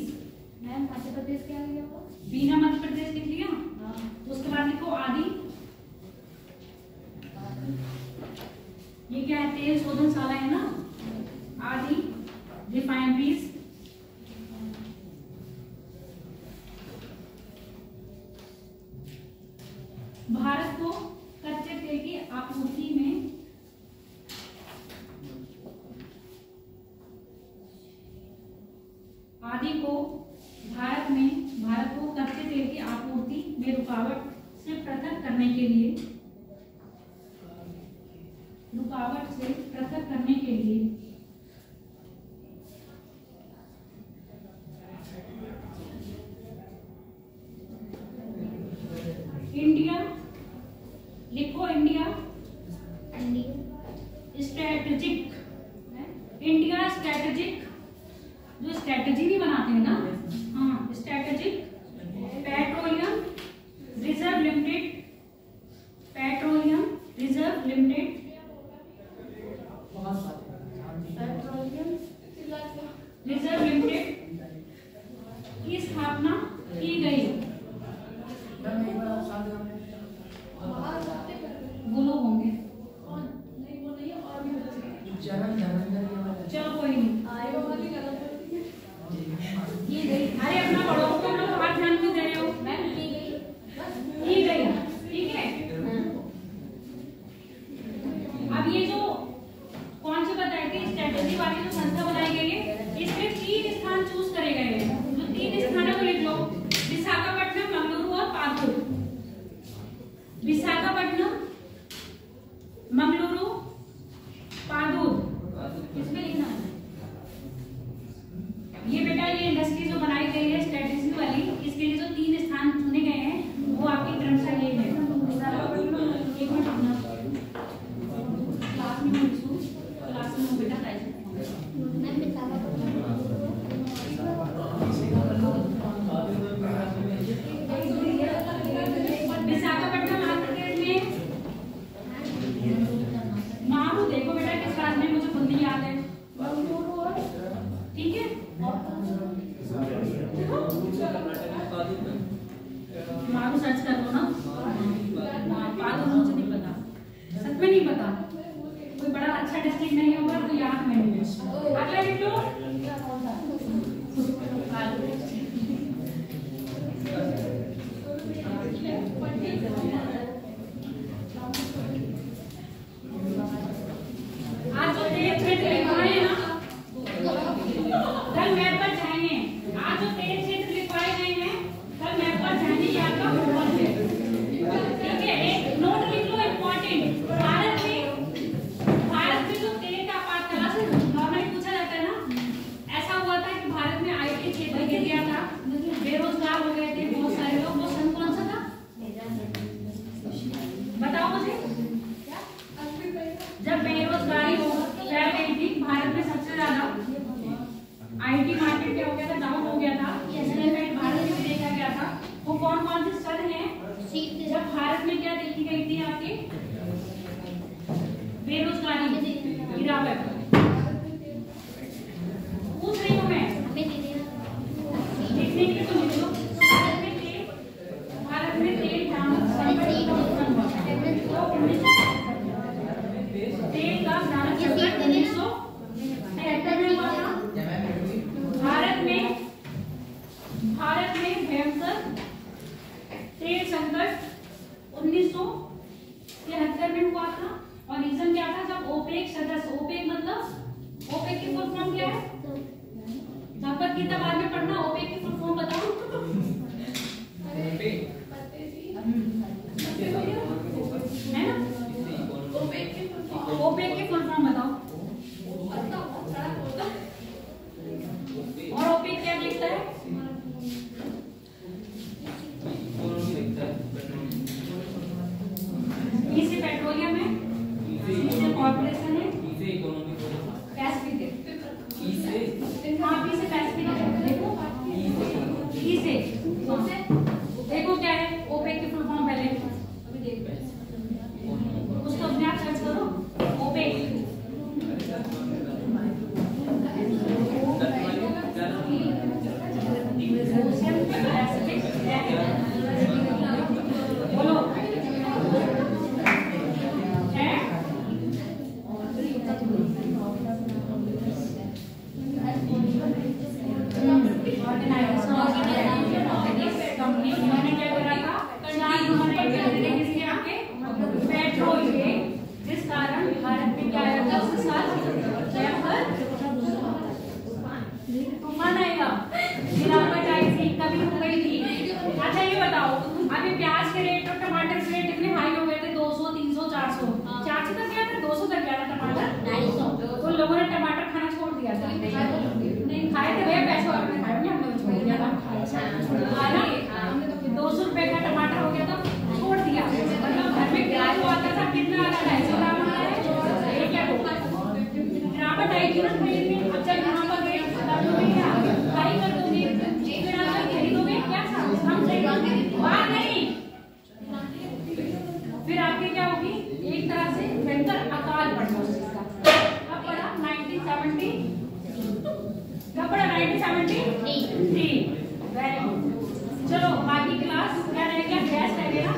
मैम मध्य प्रदेश क्या लिया वो, बीना मध्य प्रदेश लिख लिया। उसके बाद लिखो आदि, ये क्या है तेल शोधनशाला है ना, आदि रिफाइनरीज। भारत को कच्चे तेल की आपूर्ति में आदि को भारत को कच्चे तेल की आपूर्ति में रुकावट से पृथक करने के लिए, रुकावट से पृथक करने के लिए इंडिया, लिखो India. India strategic, India strategic, जो स्ट्रेटेजी भी बनाते हैं ना, हाँ strategic petroleum reserve limited, petroleum reserve limited, petroleum reserve limited की स्थापना की गई। बोलो होंगे, चलो कोई नहीं, की गई। अरे अपना पढ़ो, तुम लोग बात ध्यान क्यों दे रहे हो? मैम की गई, ठीक है। अब ये जो कौन सी बताई थी स्ट्रेटेजी वाली जो संस्था बनाई गई है, इसमें 3 स्थान चूज करे गए हैं। जो 3 स्थानों को लिख लो, विशाखापट्टनम, मंगलुरु और पादुर। विशाखापट्टनम, मंगलुरु, पादुर, किसमें लिखना है? ये बेटा ये इंडस्ट्री जो बनाई गई है स्ट्रेटेजी वाली, इसके लिए जो 3 स्थान चुने गए हैं वो आपकी क्रमशः ये है। एक मिनट रुकना, क्लास में बेटा मैम विशाखापट्टनम आंध्र प्रदेश में। मारू देखो बेटा किस क्लास में, मुझे खुद नहीं याद है, ठीक है। मारू सर्च कर लो ना, पादुर मुझे नहीं पता, सच में नहीं पता। कोई बड़ा अच्छा डिस्ट्रिक्ट नहीं होगा तो याद नहीं है। अगला लिख लो, आज जो 13 क्षेत्र लिखवाए हैं ना, कल मैप पर जाएंगे। आज जो 13 क्षेत्र लिखवाए गए हैं कल मैप पर जाएंगे, ये आपका होमवर्क है, ठीक है। एक नोट लिख लो इम्पोर्टेंट। भारत में जो 13 का पाठ क्लास नॉर्मली पूछा जाता है ना, ऐसा हुआ था कि भारत में IT क्षेत्र गिर गया था, बेरोजगार हो गए थे बहुत सारे लोग। वो सन कौन सा था बताओ मुझे? जब बेरोजगारी फैल गई थी भारत में सबसे ज्यादा, IT मार्केट क्या हो गया था, डाउन हो गया था, इसलिए भारत में देखा गया था। वो कौन कौन से सन हैं जब भारत में क्या देखी गई थी आपकी बेरोजगारी गिरावट? पूछ रही हूँ मैं, देखने के लिए तो लिख लो। भारत में तेल नामक संकट तेल का नामक संकट 1973 में हुआ था। भारत में भयंकर तेल संकट 1973 में हुआ था। और रीजन क्या था? जब ओपेक सदस्य, ओपेक मतलब ओपेक की फुल फॉर्म क्या है? भगवत गीता बाद में पढ़ना, ओपेक की फुल फॉर्म बताओ। है ना? ओपेक की फुल फॉर्म बताओ। और ओपेक क्या लिखता है? ई से पेट्रोलियम है, सी से कॉर्पोरेशन है, पैसिफिक है। हाँ पी से पैसिफिक है। देखो ई से देखो क्या है ओपेक की फुल फॉर्म पहले उसको अपने आप सर्च करो। ओपेक बोलो है? ऑर्गेनाइजेशन कंपनी 70 क्या पढ़ा 90 70 वेरी गुड। चलो बाकी क्लास क्या रहेगा, गैस रहेगा